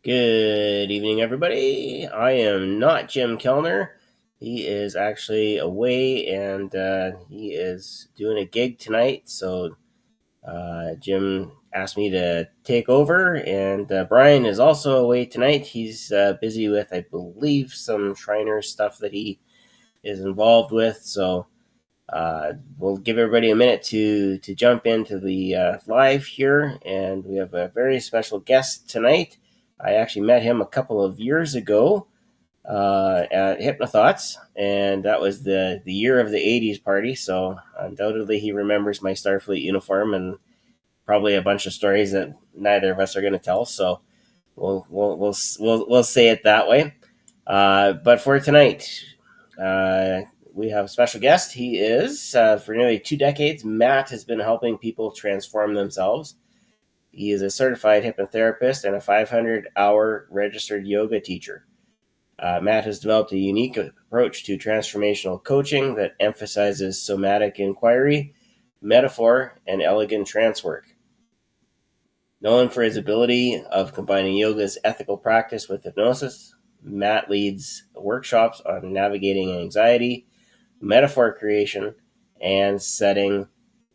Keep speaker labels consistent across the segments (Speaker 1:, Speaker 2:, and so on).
Speaker 1: Good evening, everybody. I am not Jim Kellner. He is actually away and he is doing a gig tonight. So Jim asked me to take over, and Brian is also away tonight. He's busy with, I believe, some Shriners stuff that he is involved with. So we'll give everybody a minute to jump into the live here, and we have a very special guest tonight. I actually met him a couple of years ago at Hypnothoughts, and that was the year of the 80s party, so undoubtedly he remembers my Starfleet uniform and probably a bunch of stories that neither of us are going to tell, so we'll say it that way. But for tonight, we have a special guest. He is, for nearly 2 decades, Matt has been helping people transform themselves. He is a certified hypnotherapist and a 500-hour registered yoga teacher. Matt has developed a unique approach to transformational coaching that emphasizes somatic inquiry, metaphor, and elegant trance work. Known for his ability of combining yoga's ethical practice with hypnosis, Matt leads workshops on navigating anxiety, metaphor creation, and setting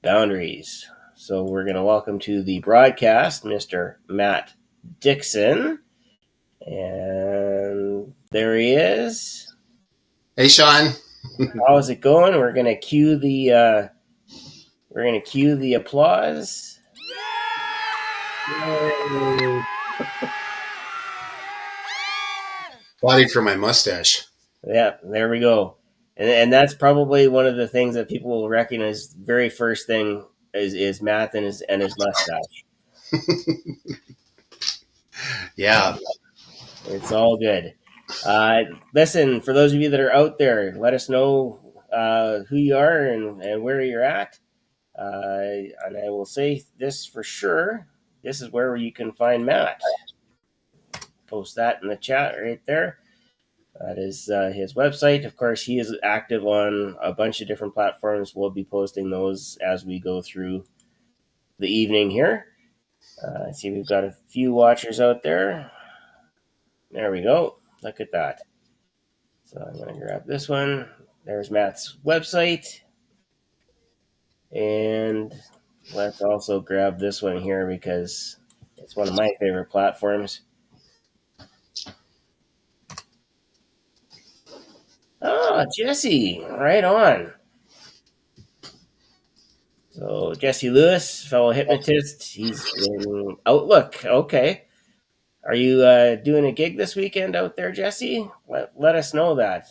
Speaker 1: boundaries. So we're going to welcome to the broadcast Mr. Matt Dickson. And there he is.
Speaker 2: Hey, Shawn.
Speaker 1: How's it going? We're going to cue the applause.
Speaker 2: Yay! Body for my mustache.
Speaker 1: Yeah, there we go. And that's probably one of the things that people will recognize. Very first thing is Matt and his mustache.
Speaker 2: Yeah.
Speaker 1: It's all good. Listen, for those of you that are out there, let us know who you are and where you're at. And I will say this for sure. This is where you can find Matt. Post that in the chat right there. That is his website. Of course, he is active on a bunch of different platforms. We'll be posting those as we go through the evening here. I see we've got a few watchers out there. There we go. Look at that. So I'm going to grab this one. There's Matt's website. And let's also grab this one here because it's one of my favorite platforms. Oh, Jesse. Right on. So Jesse Lewis, fellow hypnotist. He's in Outlook. Okay. Are you doing a gig this weekend out there, Jesse? Let us know that.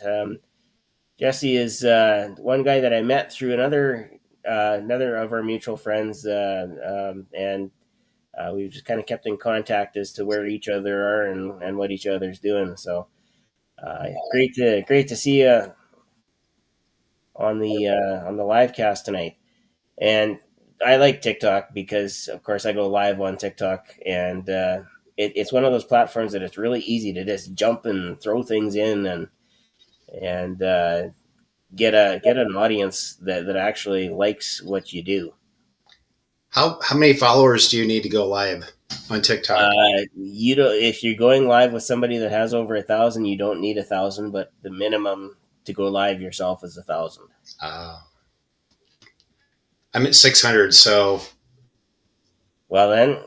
Speaker 1: Jesse is one guy that I met through another of our mutual friends, and we've just kind of kept in contact as to where each other are and what each other's doing. So great to see you on the live cast tonight. And I like TikTok because, of course, I go live on TikTok, and it's one of those platforms that it's really easy to just jump and throw things in and get an audience that actually likes what you do.
Speaker 2: How many followers do you need to go live on TikTok?
Speaker 1: You don't. If you're going live with somebody that has over 1,000, you don't need 1,000, but the minimum to go live yourself is 1,000.
Speaker 2: I'm at 600, so.
Speaker 1: Well then,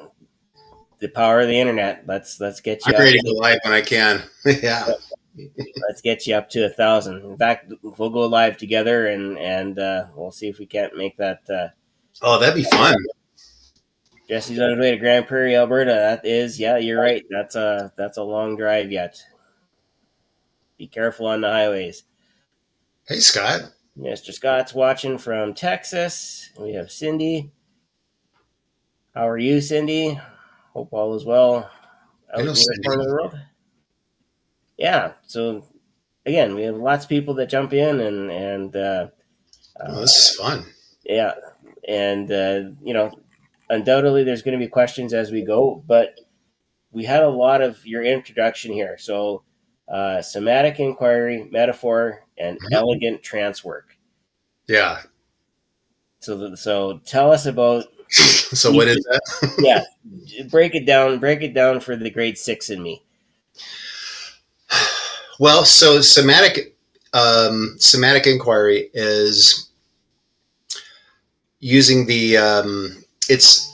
Speaker 1: the power of the internet. Let's get you.
Speaker 2: I'm ready to go live when I can. Yeah.
Speaker 1: Let's get you up to 1,000. In fact, we'll go live together and we'll see if we can't make that.
Speaker 2: Oh, that'd be fun.
Speaker 1: Jesse's on his way to Grand Prairie, Alberta. That is, yeah, you're right. That's a long drive yet. Be careful on the highways.
Speaker 2: Hey, Scott.
Speaker 1: Mr. Scott's watching from Texas. We have Cindy. How are you, Cindy? Hope all is well out in your part of the world. Yeah. So again, we have lots of people that jump in and
Speaker 2: this is fun.
Speaker 1: Yeah, and undoubtedly there's going to be questions as we go, but we had a lot of your introduction here. So somatic inquiry, metaphor, and elegant trance work.
Speaker 2: Yeah.
Speaker 1: So tell us about
Speaker 2: So what is that?
Speaker 1: Yeah, break it down. Break it down for the grade 6 in me.
Speaker 2: Well, so somatic inquiry is using the it's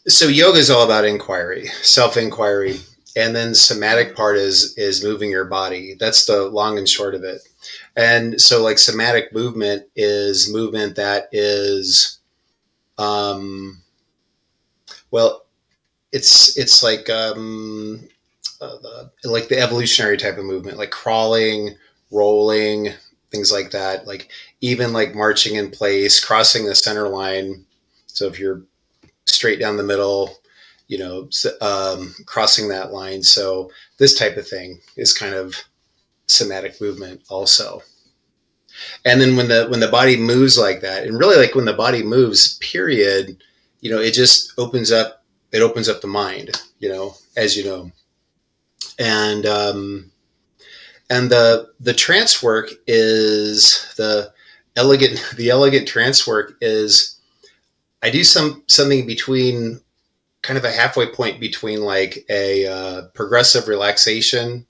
Speaker 2: so yoga is all about inquiry, self-inquiry, and then the somatic part is moving your body. That's the long and short of it. And so like somatic movement is movement that is well, it's like the evolutionary type of movement, like crawling, rolling, things like that. Like even like marching in place, crossing the center line. So if you're straight down the middle, crossing that line. So this type of thing is kind of somatic movement also. And then when the body moves like that, and really like when the body moves, period, it just opens up. It opens up the mind, as you know, and the trance work is the elegant trance work is I do something between kind of a halfway point between like a progressive relaxation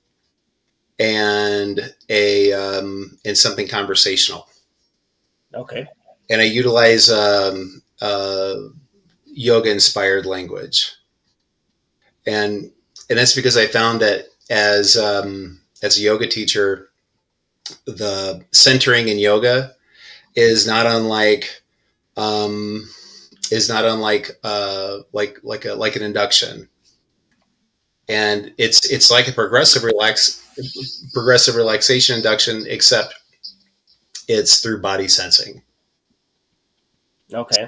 Speaker 2: and and something conversational.
Speaker 1: Okay.
Speaker 2: And I utilize yoga inspired language, and that's because I found that as a yoga teacher, the centering in yoga is not unlike um, like an induction, and it's like a progressive relaxation induction, except it's through body sensing.
Speaker 1: Okay.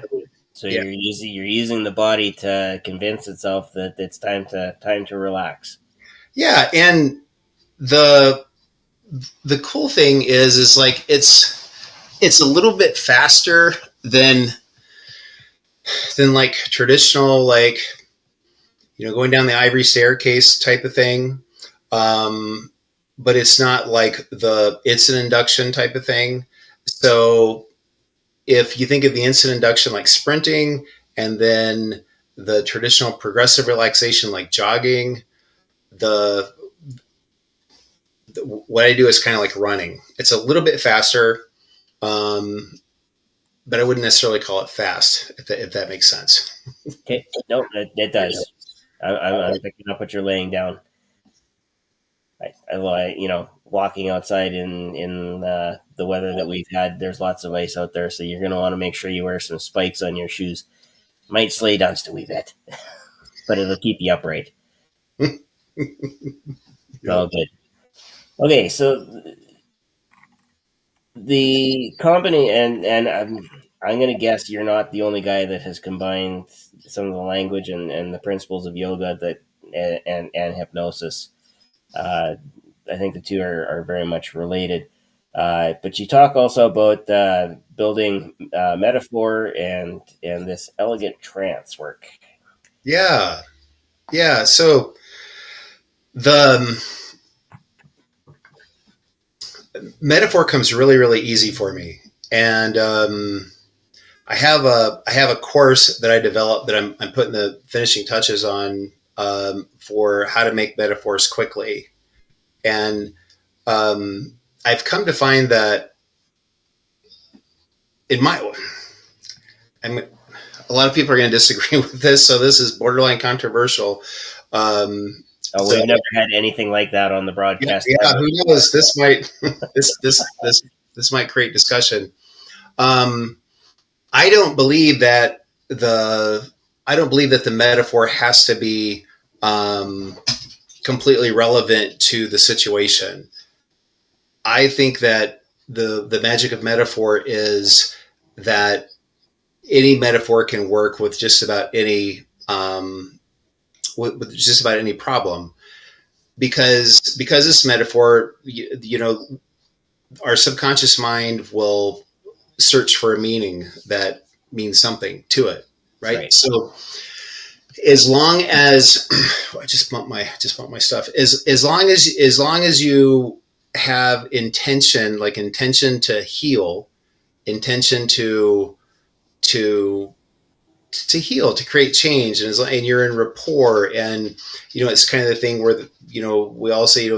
Speaker 1: So
Speaker 2: Yeah,
Speaker 1: you're using the body to convince itself that it's time to relax.
Speaker 2: yeah, and the the cool thing is like it's a little bit faster than like traditional like going down the ivory staircase type of thing. Um, but it's not like it's an induction type of thing. So if you think of the instant induction like sprinting, and then the traditional progressive relaxation like jogging, the, what I do is kind of like running. It's a little bit faster, um, but I wouldn't necessarily call it fast, if that makes sense.
Speaker 1: Okay. No, it does. I'm picking up what you're laying down. Walking outside in the weather that we've had, there's lots of ice out there, so you're going to want to make sure you wear some spikes on your shoes. Might slay down just a wee bit, but it'll keep you upright. It's all good. Okay, so the company and I'm going to guess you're not the only guy that has combined some of the language and the principles of yoga and hypnosis. Uh, I think the two are very much related. But you talk also about building metaphor and this elegant trance work.
Speaker 2: Yeah, yeah. So the metaphor comes really, really easy for me, and I have a course that I developed that I'm putting the finishing touches on, for how to make metaphors quickly, and I've come to find that in my I'm, a lot of people are going to disagree with this, so this is borderline controversial.
Speaker 1: Oh,
Speaker 2: So
Speaker 1: we've never had anything like that on the
Speaker 2: yeah,
Speaker 1: broadcast.
Speaker 2: yeah, who knows? This might this might create discussion. Um, I don't believe that the I don't believe that the metaphor has to be um, completely relevant to the situation. I think that the magic of metaphor is that any metaphor can work with just about any with just about any problem, because this metaphor, our subconscious mind will search for a meaning that means something to it, right?
Speaker 1: Right.
Speaker 2: So as long as I just bumped my stuff, as long as you have intention, like intention to heal, intention to to heal, to create change, and you're in rapport, and it's kind of the thing where we all say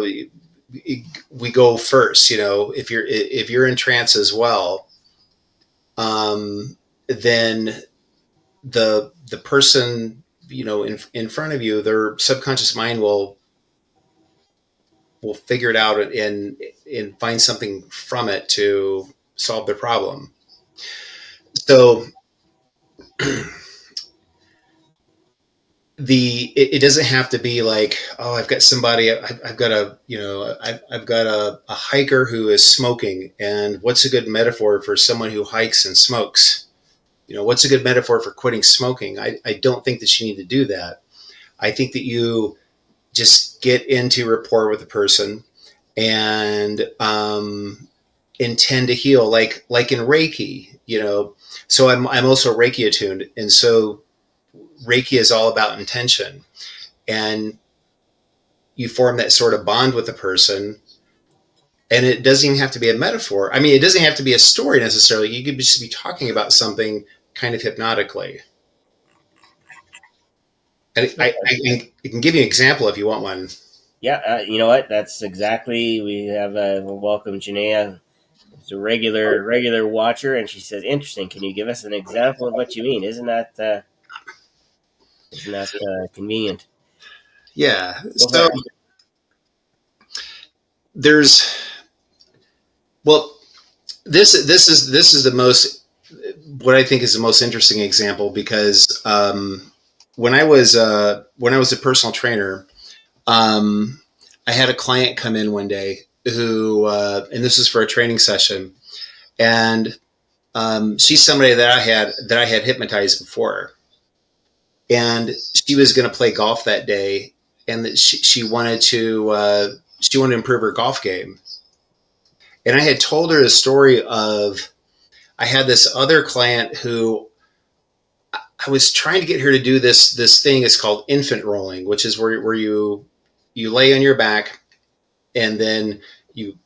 Speaker 2: we go first. If you're in trance as well, then the person in front of you, their subconscious mind will figure it out and find something from it to solve their problem. So it doesn't have to be like, oh, I've got somebody, I've got I've got a hiker who is smoking, and what's a good metaphor for someone who hikes and smokes? What's a good metaphor for quitting smoking? I don't think that you need to do that. I think that you just get into rapport with the person and intend to heal, like in Reiki. So I'm also Reiki attuned, and so Reiki is all about intention, and you form that sort of bond with the person. And it doesn't even have to be a metaphor. I mean, it doesn't have to be a story necessarily. You could just be talking about something kind of hypnotically. And I can give you an example if you want one.
Speaker 1: Yeah, you know what? That's exactly. We have welcome Janaea. It's a regular watcher, and she says, "Interesting. Can you give us an example of what you mean? Isn't that convenient?"
Speaker 2: Yeah.
Speaker 1: Go for
Speaker 2: So
Speaker 1: it.
Speaker 2: there's well, this is the most, what I think is the most interesting example, because when I was a personal trainer, I had a client come in one day who, and this is for a training session, and she's somebody that I had hypnotized before, and she was going to play golf that day, and that she wanted to improve her golf game, and I had told her the story of, I had this other client who I was trying to get her to do this thing. It's called infant rolling, which is where you lay on your back, and then you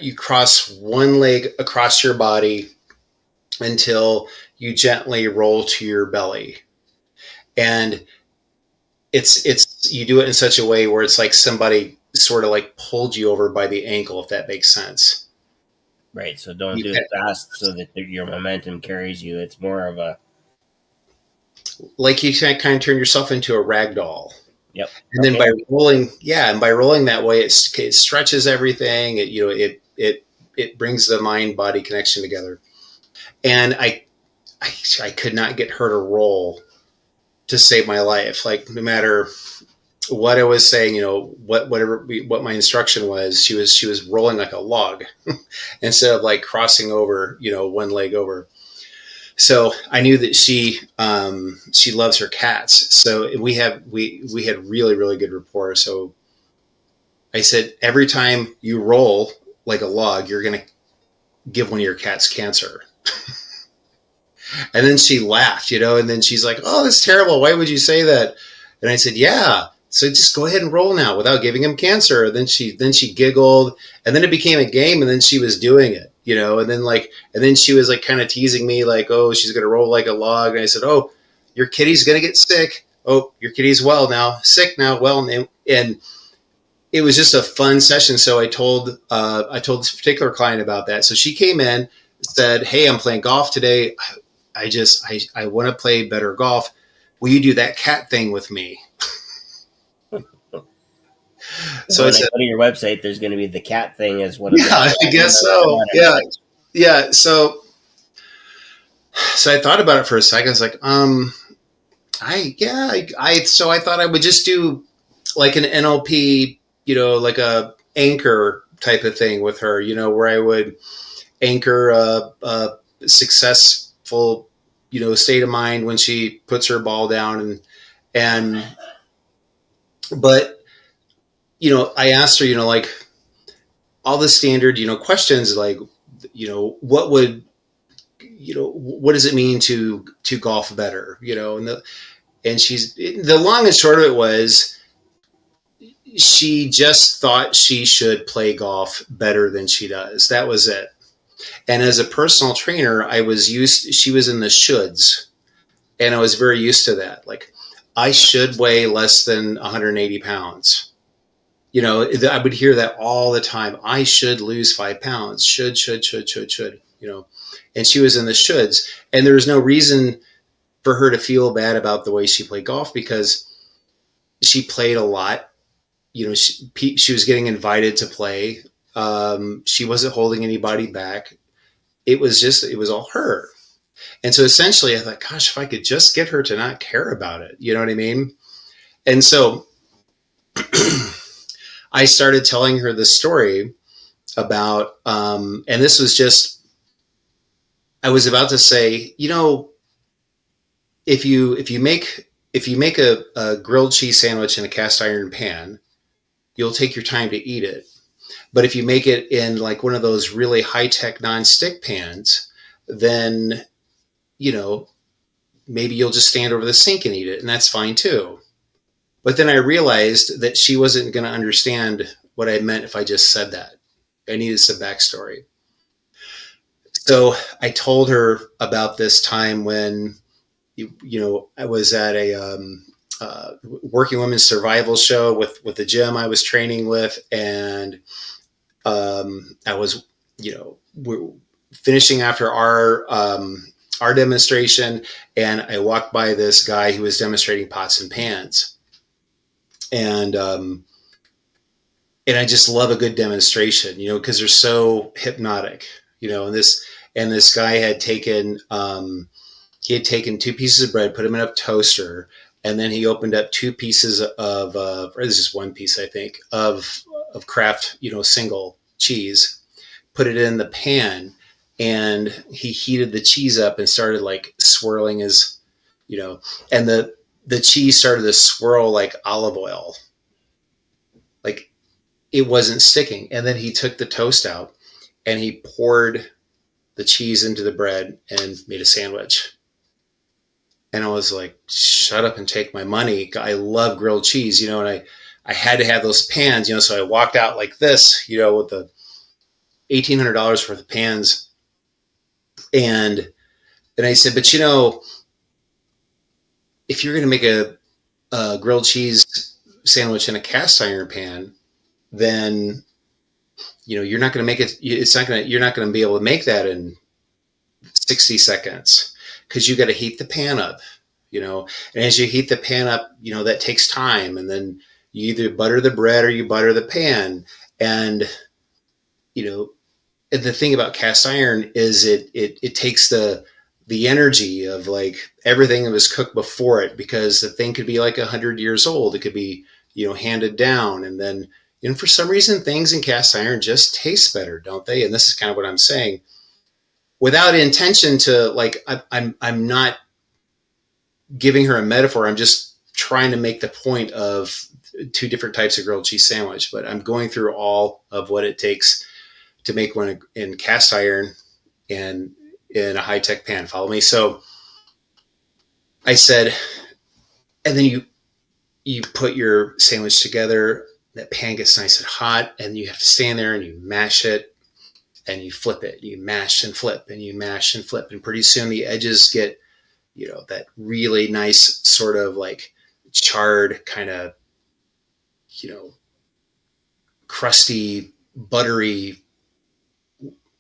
Speaker 2: you cross one leg across your body until you gently roll to your belly. And it's you do it in such a way where it's like somebody sort of like pulled you over by the ankle, if that makes sense.
Speaker 1: Right. So don't
Speaker 2: You
Speaker 1: do it fast, so that your momentum carries you. It's more of a
Speaker 2: like you kind of turn yourself into a rag doll.
Speaker 1: yep.
Speaker 2: And then
Speaker 1: Okay.
Speaker 2: by rolling, yeah, and by rolling that way, it stretches everything. It brings the mind body connection together. And I could not get her to roll to save my life. Like, no matter what I was saying, what my instruction was, she was rolling like a log instead of like crossing over, one leg over. So I knew that she loves her cats. So we had really, really good rapport. So I said, every time you roll like a log, you're going to give one of your cats cancer. And then she laughed, and then she's like, "Oh, that's terrible. Why would you say that?" And I said, "Yeah. So just go ahead and roll now without giving him cancer." And then she giggled, and then it became a game, and then she was doing it, and then she was like kind of teasing me, like, "Oh, she's gonna roll like a log." And I said, "Oh, your kitty's gonna get sick. Oh, your kitty's well now, sick now, well." And it was just a fun session. So I told this particular client about that. So she came in, said, "Hey, I'm playing golf today. I want to play better golf. Will you do that cat thing with me?" So I
Speaker 1: When I
Speaker 2: said,
Speaker 1: go to your website, there's going to be the cat thing as one of
Speaker 2: "Yeah,
Speaker 1: the
Speaker 2: I guess so. Yeah, yeah." So I thought about it for a second. I was like, so I thought I would just do like an NLP, like a anchor type of thing with her, where I would anchor a successful, state of mind when she puts her ball down, and but I asked her, like all the standard, questions, like, what would, what does it mean to golf better, and she's, the long and short of it was, she just thought she should play golf better than she does. That was it. And as a personal trainer, she was in the shoulds. And I was very used to that. Like, I should weigh less than 180 pounds. You know, I would hear that all the time. I should lose 5 pounds. Should, you know. And she was in the shoulds. And there was no reason for her to feel bad about the way she played golf, because she played a lot. You know, she was getting invited to play. She wasn't holding anybody back. It was all her. And so essentially I thought, gosh, if I could just get her to not care about it, you know what I mean? And so I started telling her this story about, and this was just, I was about to say, you know, if you make a grilled cheese sandwich in a cast iron pan, you'll take your time to eat it. But if you make it in like one of those really high tech non-stick pans, then, you know, maybe you'll just stand over the sink and eat it, and that's fine too. But then I realized that she wasn't going to understand what I meant if I just said that. I needed some backstory. So I told her about this time when, you know, I was at a working women's survival show with the gym I was training with, and I was, you know, we're finishing after our demonstration, and I walked by this guy who was demonstrating pots and pans, and I just love a good demonstration, you know, because they're so hypnotic, you know. And this guy had taken he had taken 2 pieces of bread, put them in a toaster, and then he opened up 2 pieces of or this is 1 piece, I think, of Kraft, you know, single cheese, put it in the pan, and he heated the cheese up and started like swirling his, you know, and the cheese started to swirl like olive oil. Like, it wasn't sticking. And then he took the toast out and he poured the cheese into the bread and made a sandwich. And I was like, shut up and take my money. I love grilled cheese, you know, and I had to have those pans, you know, so I walked out like this, you know, with the $1,800 worth of pans. And I said, but you know, if you're going to make a grilled cheese sandwich in a cast iron pan, then, you know, you're not going to make it. You're not going to be able to make that in 60 seconds, because you got to heat the pan up, you know, and as you heat the pan up, you know, that takes time. And then you either butter the bread or you butter the pan. And, you know, and the thing about cast iron is it takes the energy of like everything that was cooked before it, because the thing could be like 100 years old. It could be, you know, handed down. And then, you know, for some reason, things in cast iron just taste better, don't they? And this is kind of what I'm saying, without intention to like, I'm not giving her a metaphor. I'm just trying to make the point of 2 different types of grilled cheese sandwich, but I'm going through all of what it takes to make one in cast iron and in a high-tech pan. Follow me? So I said, and then you put your sandwich together, that pan gets nice and hot, and you have to stand there and you mash it and you flip it. You mash and flip and you mash and flip. And pretty soon the edges get, you know, that really nice sort of like charred kind of, you know, crusty, buttery,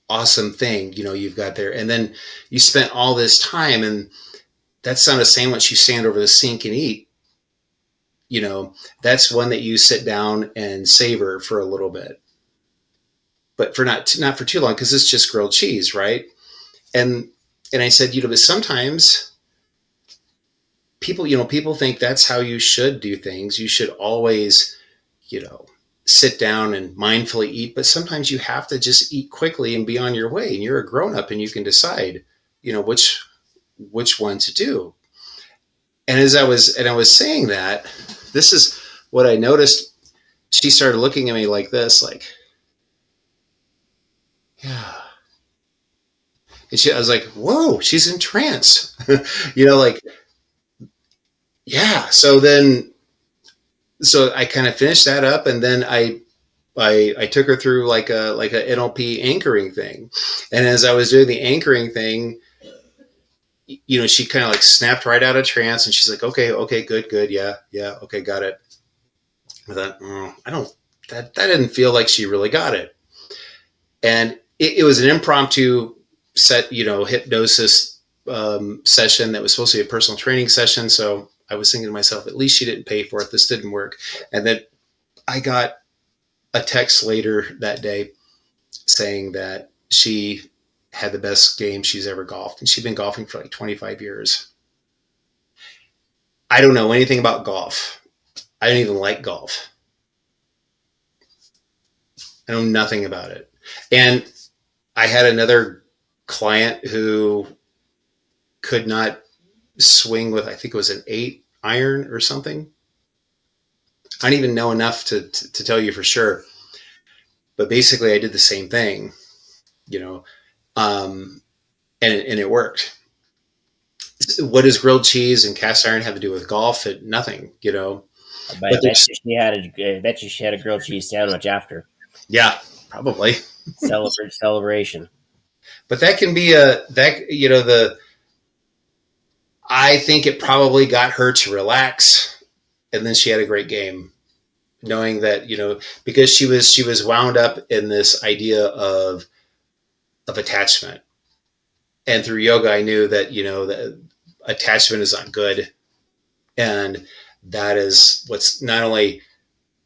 Speaker 2: awesome thing, you know, you've got there. And then you spent all this time, and that's not a sandwich you stand over the sink and eat. You know, that's one that you sit down and savor for a little bit, but for not for too long, because it's just grilled cheese, right? And I said, you know, but sometimes people think that's how you should do things. You should always, you know, sit down and mindfully eat, but sometimes you have to just eat quickly and be on your way. And you're a grown up and you can decide, you know, which one to do. And as I was saying that, this is what I noticed. She started looking at me like this, like, yeah. And I was like, whoa, she's in trance, you know, like, yeah. So I kind of finished that up, and then I took her through like a NLP anchoring thing. And as I was doing the anchoring thing, she kind of like snapped right out of trance, and she's like, okay, good, yeah, okay, got it. I thought, I don't. That didn't feel like she really got it, and it was an impromptu set, hypnosis session that was supposed to be a personal training session. So I was thinking to myself, at least she didn't pay for it. This didn't work. And then I got a text later that day saying that she had the best game she's ever golfed, and she'd been golfing for like 25 years. I don't know anything about golf. I don't even like golf. I know nothing about it. And I had another client who could not swing with, I think it was an 8 iron or something. I don't even know enough to tell you for sure. But basically, I did the same thing, and it worked. What does grilled cheese and cast iron have to do with golf? Nothing,
Speaker 1: I bet you she had a grilled cheese sandwich after.
Speaker 2: Yeah, probably.
Speaker 1: Celebration.
Speaker 2: But that can be I think it probably got her to relax, and then she had a great game, knowing that, because she was wound up in this idea of attachment. And through yoga, I knew that, that attachment is not good. And that is what's not only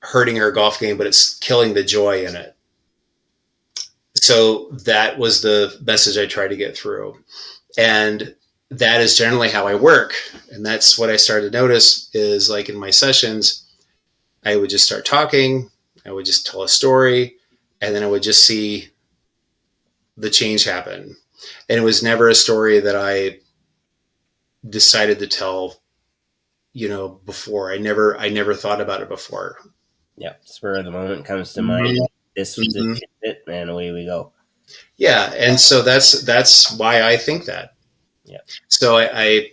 Speaker 2: hurting her golf game, but it's killing the joy in it. So that was the message I tried to get through. And that is generally how I work. And that's what I started to notice is, like, in my sessions, I would just start talking. I would just tell a story, and then I would just see the change happen. And it was never a story that I decided to tell, before. I never thought about it before.
Speaker 1: Yeah, spur of the moment comes to mind. This was it, and away we go.
Speaker 2: Yeah, and so that's why I think that.
Speaker 1: Yeah.
Speaker 2: So I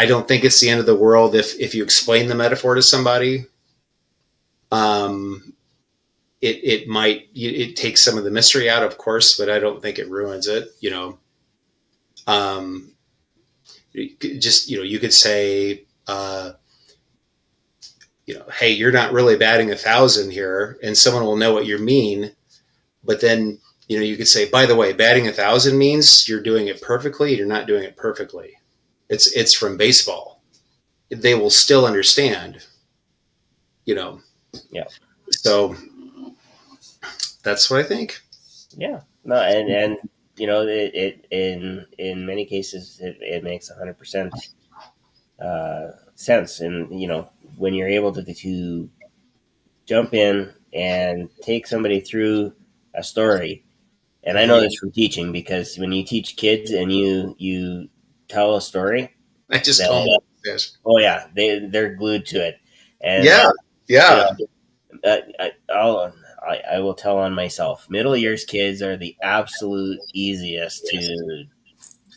Speaker 2: don't think it's the end of the world if you explain the metaphor to somebody. It takes some of the mystery out, of course, but I don't think it ruins it. Just, you could say, hey, you're not really batting 1,000 here, and someone will know what you mean. But then, you could say, by the way, batting 1,000 means you're doing it perfectly. You're not doing it perfectly. It's from baseball. They will still understand,
Speaker 1: Yeah.
Speaker 2: So that's what I think.
Speaker 1: Yeah. No, and it in many cases it makes 100% sense. And when you're able to jump in and take somebody through a story, and I know this from teaching, because when you teach kids and you tell a story,
Speaker 2: I just told them this.
Speaker 1: Oh yeah, they're glued to it. And
Speaker 2: yeah.
Speaker 1: I will tell on myself. Middle years kids are the absolute easiest to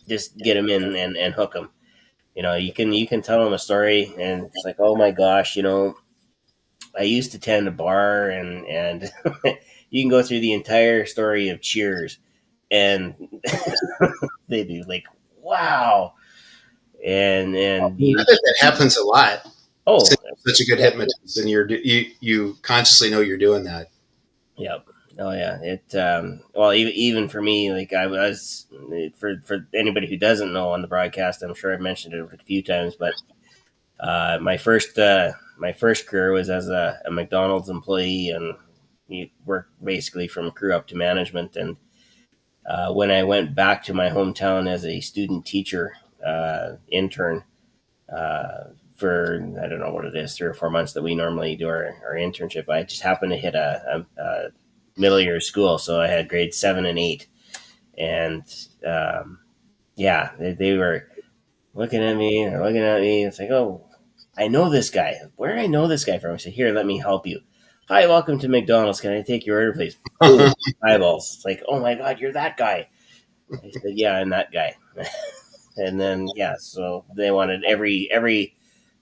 Speaker 1: just get them in and hook them. You can tell them a story, and it's like, oh my gosh, I used to tend a bar, and you can go through the entire story of Cheers, and they do, like, wow, and
Speaker 2: that happens a lot.
Speaker 1: Oh,
Speaker 2: such a good hypnotist, and you consciously know you're doing that.
Speaker 1: Yep. Oh yeah. It well, even for me, like, I was, for anybody who doesn't know on the broadcast, I'm sure I've mentioned it a few times, but my first career was as a McDonald's employee, and you work basically from crew up to management. And when I went back to my hometown as a student teacher intern for, I don't know what it is, 3 or 4 months that we normally do our internship, I just happened to hit a middle year school, so I had grades 7 and 8, and yeah, they were looking at me. It's like, oh, I know this guy. Where do I know this guy from? I said, here, let me help you. Hi, welcome to McDonald's. Can I take your order, please? Boom, eyeballs. It's like, oh my God, you're that guy. I said, yeah, I'm that guy. And then, yeah, so they wanted every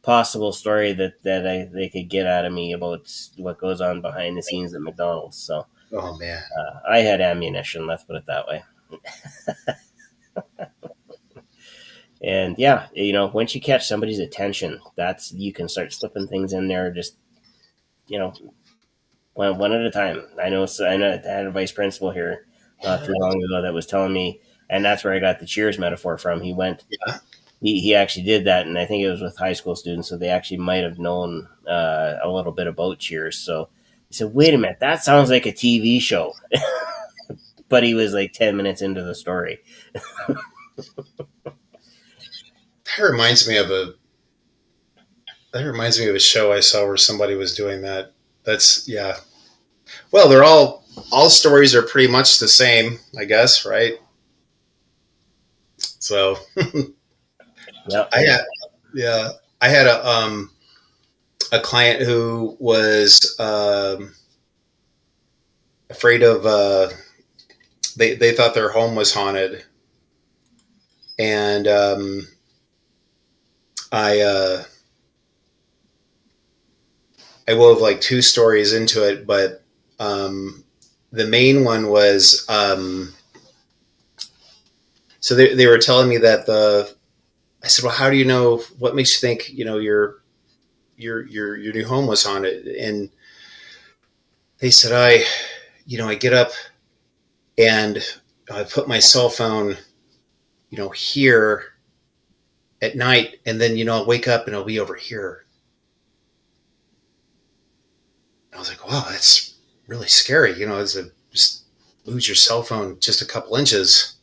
Speaker 1: possible story that they could get out of me about what goes on behind the scenes at McDonald's. So
Speaker 2: Oh man.
Speaker 1: I had ammunition. Let's put it that way. And yeah, once you catch somebody's attention, that's you can start slipping things in there. Just you know, one at a time. I know. I had a vice principal here not too long ago that was telling me, and that's where I got the cheers metaphor from. He went.
Speaker 2: Yeah.
Speaker 1: He actually did that, and I think it was with high school students, so they actually might have known a little bit about cheers. So he said, "Wait a minute, that sounds like a TV show." But he was like 10 minutes into the story.
Speaker 2: That reminds me of a that reminds me of a show I saw where somebody was doing that. That's yeah. Well, they're all stories are pretty much the same, I guess, right? So
Speaker 1: Yep.
Speaker 2: I had yeah, I had a client who was afraid of they thought their home was haunted, and I I wove like two stories into it, but the main one was so they were telling me that I said, well, how do you know, what makes you think your new home was haunted? And they said, I get up and I put my cell phone here at night, and then I'll wake up and it'll be over here. I was like, wow, that's really scary. Just lose your cell phone just a couple inches.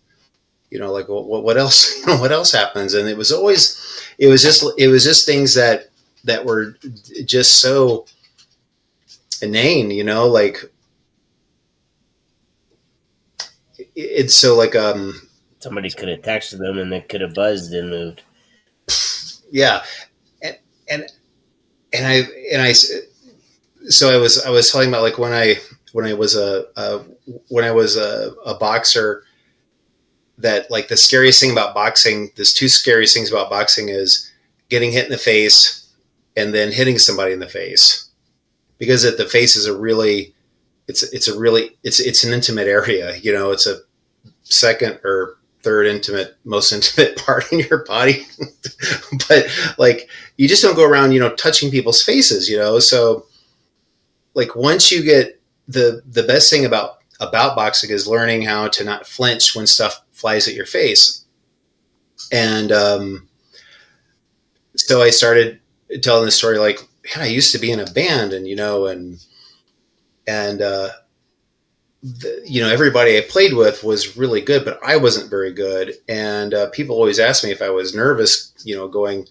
Speaker 2: Like what else? What else happens? And it was just things that were just so inane. Like it's so like
Speaker 1: Somebody could have texted them and they could have buzzed and moved.
Speaker 2: yeah, and and and I so I was telling about like when I was a boxer, that like the scariest thing about boxing, there's two scariest things about boxing is getting hit in the face and then hitting somebody in the face, because the face is it's an intimate area. It's a second or third most intimate part in your body. But like you just don't go around touching people's faces. So like once you get the best thing about boxing is learning how to not flinch when stuff flies at your face. And so I started telling the story like, man, I used to be in a band, and everybody I played with was really good, but I wasn't very good. And people always asked me if I was nervous, going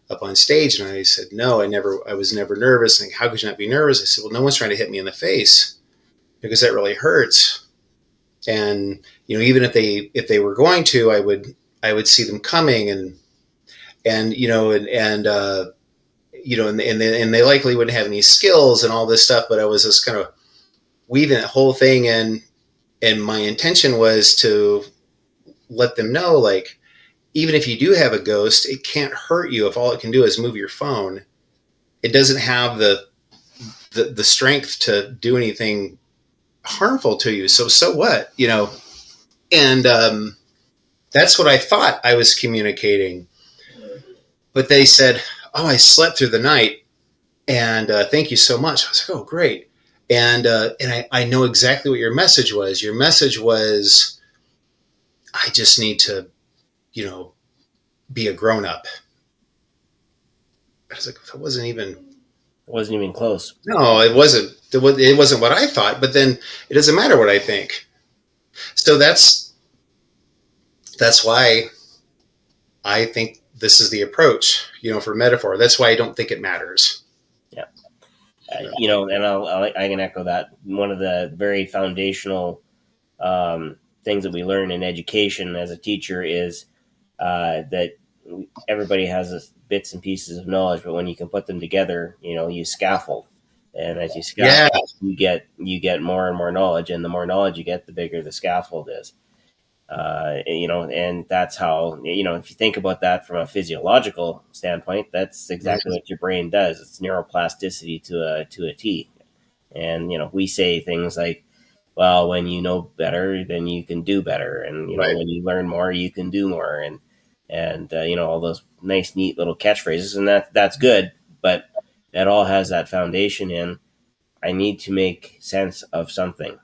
Speaker 2: up on stage. And I said, no, I was never nervous. And how could you not be nervous? I said, well, no one's trying to hit me in the face, because that really hurts. And, even if they were going to, I would see them coming, and they likely wouldn't have any skills and all this stuff, but I was just kind of weaving that whole thing in. And my intention was to let them know, like, even if you do have a ghost, it can't hurt you if all it can do is move your phone. It doesn't have the strength to do anything harmful to you. So what, and that's what I thought I was communicating. But they said, oh, I slept through the night, and thank you so much. I was like, oh, great. And I know exactly what your message was. Your message was, I just need to, be a grown up. I was like, that wasn't even.
Speaker 1: It wasn't even close.
Speaker 2: No, it wasn't. It wasn't what I thought. But then it doesn't matter what I think. So that's why I think this is the approach, for metaphor. That's why I don't think it matters.
Speaker 1: Yeah. And I can echo that. One of the very foundational things that we learn in education as a teacher is that everybody has bits and pieces of knowledge, but when you can put them together, you scaffold. And as you scaffold, you get more and more knowledge, and the more knowledge you get, the bigger the scaffold is. And that's how, if you think about that from a physiological standpoint, that's exactly what your brain does. It's neuroplasticity to a T. And, we say things like, well, when you know better, then you can do better, and
Speaker 2: Right.
Speaker 1: when you learn more, you can do more, and all those nice, neat little catchphrases, and that's good, but it all has that foundation in I need to make sense of something.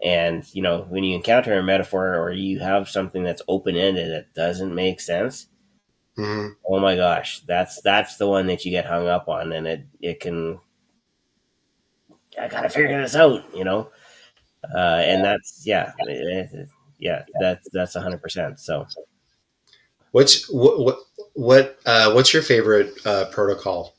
Speaker 1: And when you encounter a metaphor or you have something that's open ended that doesn't make sense,
Speaker 2: Mm-hmm.
Speaker 1: oh my gosh, that's the one that you get hung up on, and it can I gotta figure this out. And that's yeah, that's 100%. So
Speaker 2: What's your favorite protocol?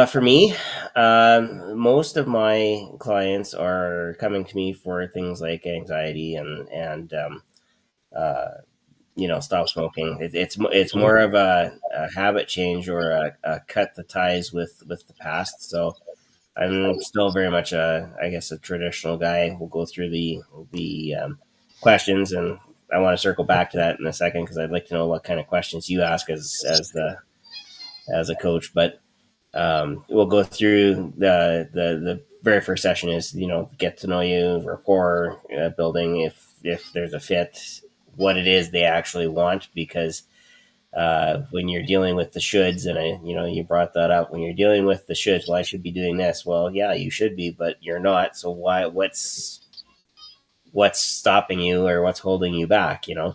Speaker 1: for me, most of my clients are coming to me for things like anxiety and stop smoking. It's more of a habit change or a cut the ties with the past. So I'm still very much I guess a traditional guy. We'll go through the questions, and I want to circle back to that in a second because I'd like to know what kind of questions you ask as a coach. But we'll go through the very first session is get to know you, rapport building, if there's a fit, what it is they actually want, because when you're dealing with the shoulds, and you brought that up, when you're dealing with the shoulds, well, I should be doing this. Well, yeah, you should be, but you're not. So why? What's stopping you, or what's holding you back?
Speaker 2: Yeah.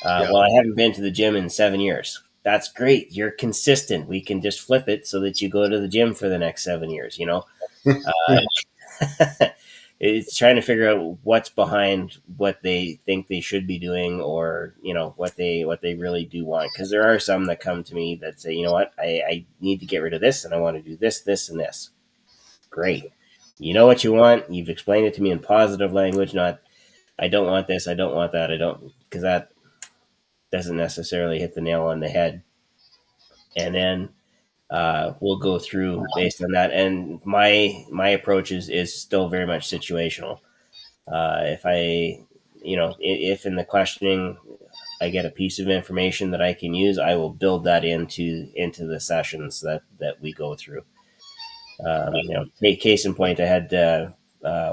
Speaker 1: Well, I haven't been to the gym in 7 years. That's great. You're consistent. We can just flip it so that you go to the gym for the next 7 years. It's trying to figure out what's behind what they think they should be doing, or what they really do want, because there are some that come to me that say, what, I need to get rid of this, and I want to do this and this. Great. You know what you want. You've explained it to me in positive language, not I don't want this, I don't want that, I don't, because that doesn't necessarily hit the nail on the head. And then we'll go through based on that. And my approach is still very much situational. If if in the questioning I get a piece of information that I can use, I will build that into the sessions that we go through. Case in point, I had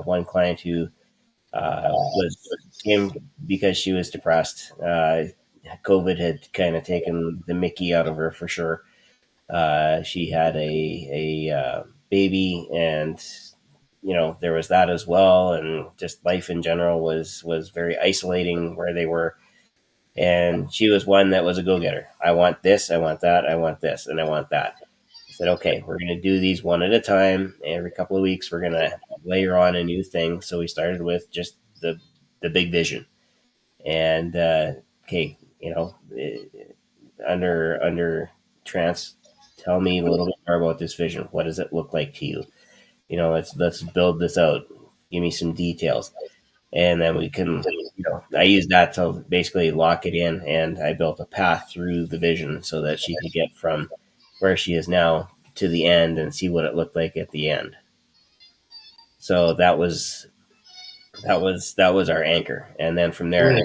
Speaker 1: one client who was came because she was depressed. COVID had kind of taken the Mickey out of her for sure. She had a baby, and there was that as well, and just life in general was very isolating where they were. And she was one that was a go-getter. I want this, I want that, I want this, and I want that. I said, okay, we're going to do these one at a time. Every couple of weeks, we're going to layer on a new thing. So we started with just the big vision. And okay, under trance, tell me a little bit more about this vision. What does it look like to you? Let's build this out. Give me some details, and then we can. I used that to basically lock it in, and I built a path through the vision so that she could get from where she is now to the end and see what it looked like at the end. So that was our anchor, and then from there,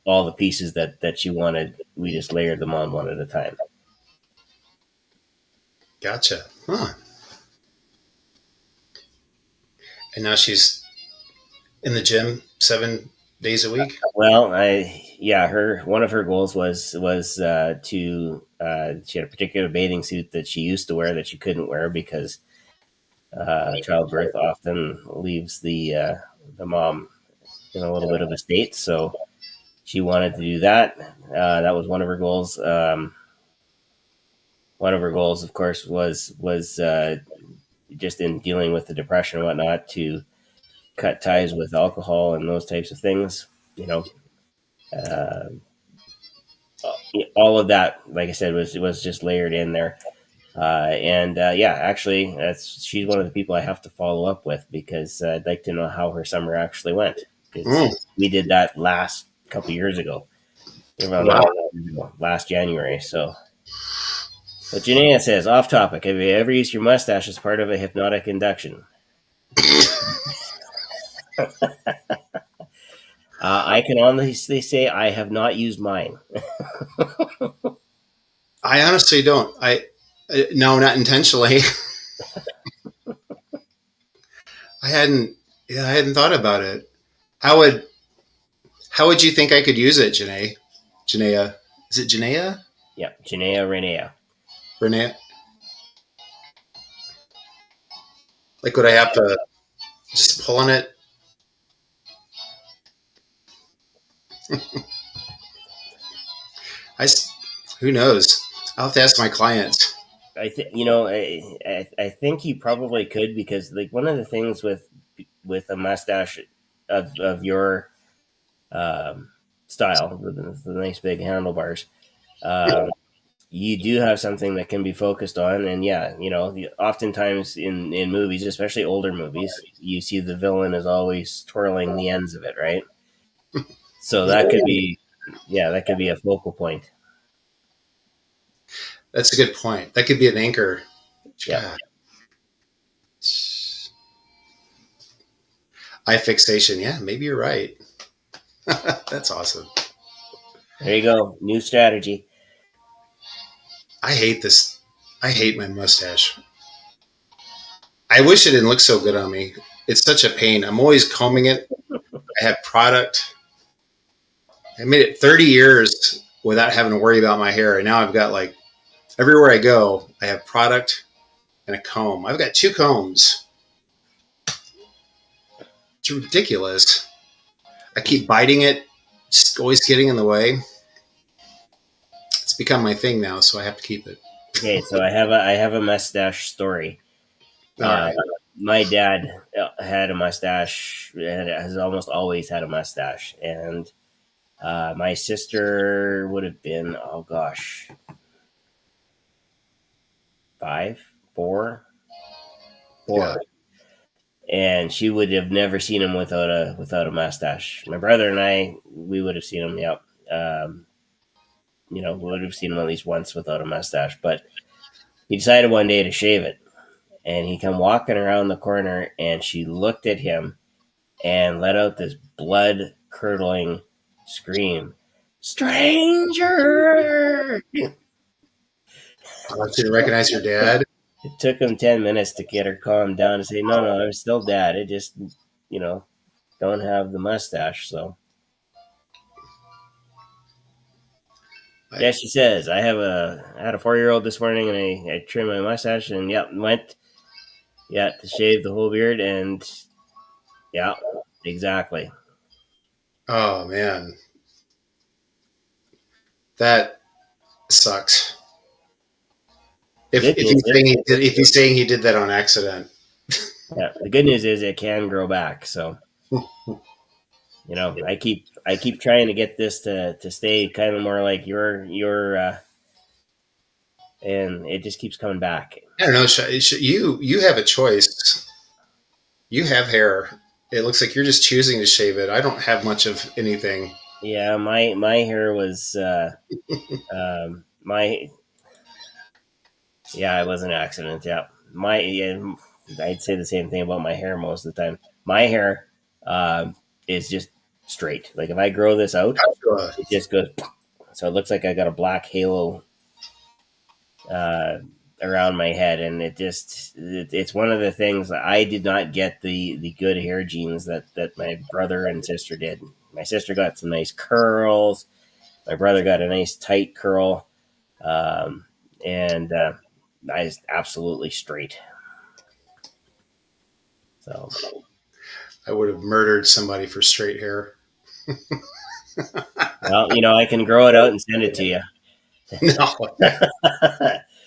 Speaker 1: all the pieces that she wanted, we just layered them on one at a time.
Speaker 2: Gotcha. Huh. And now she's in the gym 7 days a week.
Speaker 1: Well, her one of her goals was to she had a particular bathing suit that she used to wear that she couldn't wear because childbirth often leaves the mom in a little bit of a state. So she wanted to do that. That was one of her goals. One of her goals, of course, was just in dealing with the depression and whatnot, to cut ties with alcohol and those types of things. Uh, all of that, like I said, was just layered in there. And yeah, actually, she's one of the people I have to follow up with, because I'd like to know how her summer actually went, because
Speaker 2: Mm.
Speaker 1: we did that last couple years ago, around
Speaker 2: Wow.
Speaker 1: last January. So, but Janaea says, off topic, have you ever used your mustache as part of a hypnotic induction? I can honestly say I have not used mine.
Speaker 2: I honestly don't. No, not intentionally. I hadn't. Yeah, I hadn't thought about it. How would how would you think I could use it, Janae? Janaea? Is it Janaea?
Speaker 1: Yeah, Janaea Renea.
Speaker 2: Renee? Like, would I have to just pull on it? I, who knows? I'll have to ask my clients.
Speaker 1: I think you know. I think you probably could because like one of the things with a mustache of your um, style, with the nice big handlebars, um, you do have something that can be focused on. And yeah, you know, oftentimes in movies, especially older movies, you see the villain is always twirling the ends of it, right? So that could be, yeah, that could be a focal point.
Speaker 2: That's a good point. That could be an anchor.
Speaker 1: Yeah.
Speaker 2: God. Eye fixation. Yeah, maybe you're right. That's awesome.
Speaker 1: There you go. New strategy.
Speaker 2: I hate this. I hate my mustache. I wish it didn't look so good on me. It's such a pain. I'm always combing it. I have product. I made it 30 years without having to worry about my hair. And now I've got like everywhere I go, I have product and a comb. I've got 2 combs. It's ridiculous. I keep biting it, just always getting in the way. It's become my thing now, so I have to keep it.
Speaker 1: Okay, so I have a mustache story.
Speaker 2: All
Speaker 1: Uh,
Speaker 2: right.
Speaker 1: my dad had a mustache and has almost always had a mustache, and my sister would have been, oh gosh, five,
Speaker 2: Yeah.
Speaker 1: four, and she would have never seen him without a mustache. My brother and I, we would have seen him. Yep. We would have seen him at least once without a mustache. But he decided one day to shave it, and he come walking around the corner, and she looked at him and let out this blood curdling scream, "Stranger!"
Speaker 2: I want you to recognize your dad.
Speaker 1: It took him 10 minutes to get her calmed down to say, "No, no, I'm still dad. It just, you know, don't have the mustache." So
Speaker 2: I,
Speaker 1: yeah, she says, I had a 4-year-old this morning, and I trimmed my mustache, and yep, went to shave the whole beard, and yeah, exactly.
Speaker 2: oh man, that sucks.
Speaker 1: The good
Speaker 2: If
Speaker 1: news
Speaker 2: he's
Speaker 1: is,
Speaker 2: saying if he's saying he did that on accident,
Speaker 1: yeah, the good news is it can grow back. So I keep trying to get this to stay kind of more like your, and it just keeps coming back.
Speaker 2: I don't know. You have a choice. You have hair. It looks like you're just choosing to shave it. I don't have much of anything.
Speaker 1: Yeah, my hair was my yeah, it was an accident. Yeah, I'd say the same thing about my hair most of the time. My hair is just straight. Like if I grow this out,
Speaker 2: Uh,
Speaker 1: it just goes. So it looks like I got a black halo uh, around my head, and it's one of the things that I did not get the good hair genes that my brother and sister did. My sister got some nice curls. My brother got a nice tight curl, and I was absolutely straight. So
Speaker 2: I would have murdered somebody for straight hair.
Speaker 1: well, I can grow it out and send it to you.
Speaker 2: No,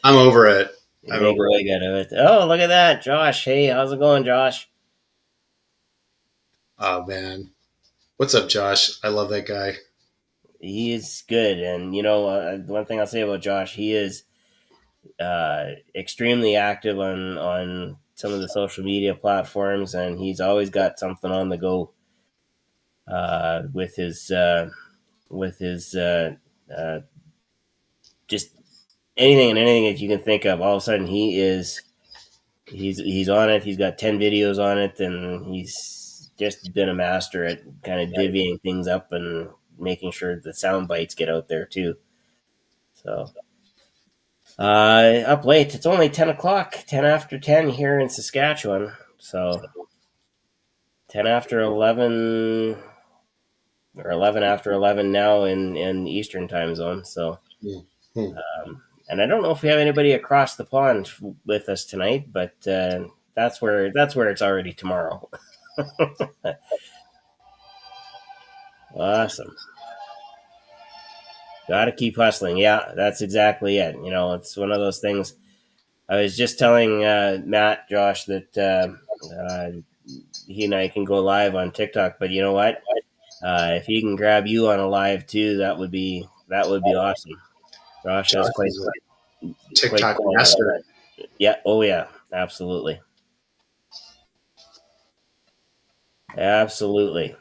Speaker 2: I'm over it. I'm
Speaker 1: Make a
Speaker 2: over it.
Speaker 1: wig out of it. Oh, look at that, Josh. Hey, how's it going, Josh?
Speaker 2: Oh man, what's up, Josh? I love that guy.
Speaker 1: He is good, and one thing I'll say about Josh, he is extremely active on some of the social media platforms, and he's always got something on the go with his uh, just anything that you can think of. All of a sudden, he's on it. He's got 10 videos on it, and he's just been a master at kind of divvying things up and making sure the sound bites get out there too. So up late. It's only 10 o'clock, 10 after 10 here in Saskatchewan. So 10 after 11 or 11 after 11 now in Eastern time zone. So,
Speaker 2: Mm-hmm.
Speaker 1: and I don't know if we have anybody across the pond with us tonight, but that's where it's already tomorrow. Awesome. Got to keep hustling. Yeah, that's exactly it. You know, it's one of those things. I was just telling Matt, Josh, that he and I can go live on TikTok. But you know what? If he can grab you on a live too, that would be awesome. Josh has
Speaker 2: Josh
Speaker 1: quite
Speaker 2: is a
Speaker 1: quite.
Speaker 2: TikTok master.
Speaker 1: Yeah. Oh yeah. Absolutely. Absolutely.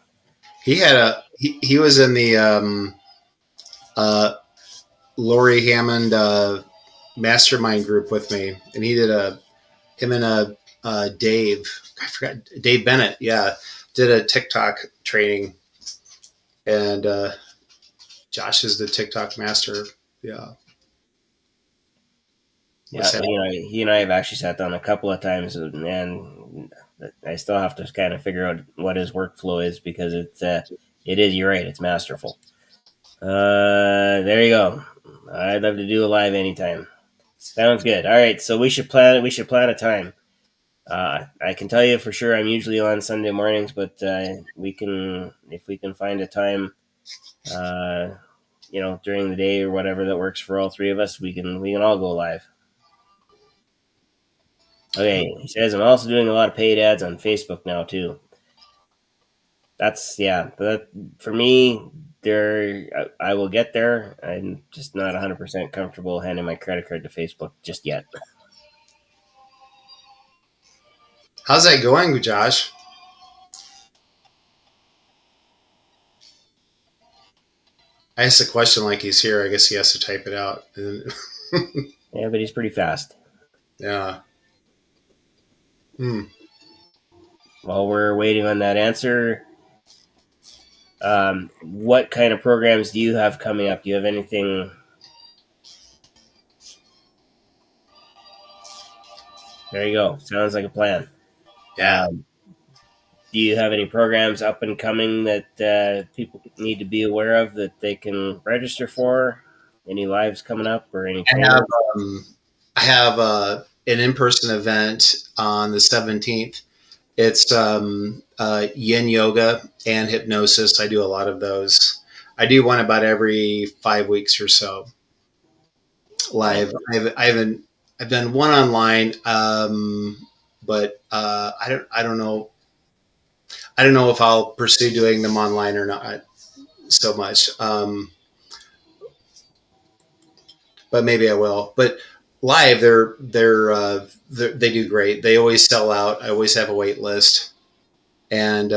Speaker 2: He was in the uh, Lori Hammond mastermind group with me, and he did him and Dave, I forgot, Dave Bennett, yeah, did a TikTok training, and Josh is the TikTok master. Yeah.
Speaker 1: Yeah. He and I have actually sat down a couple of times, and I still have to kind of figure out what his workflow is because it is. You're right. It's masterful. There you go. I'd love to do a live anytime. Sounds good. All right, so we should plan. We should plan a time. I can tell you for sure. I'm usually on Sunday mornings, but we can if we can find a time, uh, during the day or whatever that works for all three of us. We can all go live. Okay, he says I'm also doing a lot of paid ads on Facebook now too. That's yeah. That for me, I will get there. I'm just not 100% comfortable handing my credit card to Facebook just yet.
Speaker 2: How's that going, Josh? I asked a question like he's here. I guess he has to type it out.
Speaker 1: Yeah, but he's pretty fast.
Speaker 2: Yeah. Hmm.
Speaker 1: While we're waiting on that answer, what kind of programs do you have coming up? Do you have anything? There you go. Sounds like a plan.
Speaker 2: Yeah.
Speaker 1: Um, do you have any programs up and coming that people need to be aware of that they can register for? Any lives coming up or any
Speaker 2: I have
Speaker 1: trainings?
Speaker 2: um, I have an in-person event on the 17th. It's yin yoga and hypnosis. I do a lot of those. I do one about every 5 weeks or so live.
Speaker 1: Okay.
Speaker 2: I've done one online, but I don't know if I'll pursue doing them online or not so much. But maybe I will. But live, they do great. They always sell out. I always have a wait list, and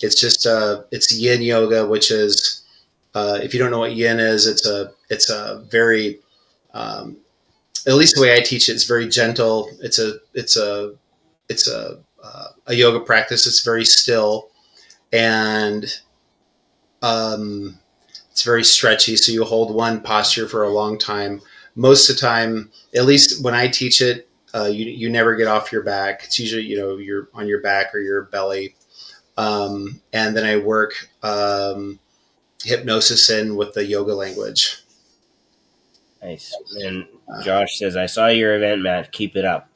Speaker 2: it's yin yoga, which is if you don't know what yin is, it's a very at least the way I teach it, it's very gentle. It's a yoga practice. It's very still and um, it's very stretchy. So you hold one posture for a long time. Most of the time, at least when I teach it, you never get off your back. It's usually you're on your back or your belly, and then I work hypnosis in with the yoga language.
Speaker 1: Nice. And
Speaker 2: Uh,
Speaker 1: Josh says, I saw your event, Matt. Keep it up.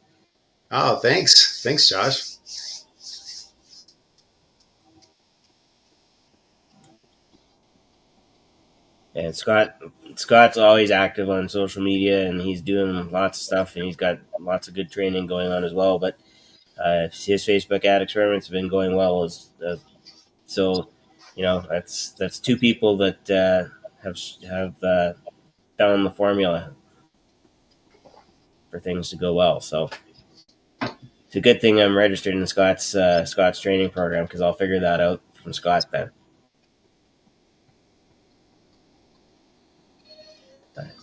Speaker 2: oh, thanks, Josh.
Speaker 1: And Scott's always active on social media, and he's doing lots of stuff, and he's got lots of good training going on as well. But his Facebook ad experiments have been going well. So, that's two people that have found the formula for things to go well. So it's a good thing I'm registered in Scott's training program because I'll figure that out from Scott then.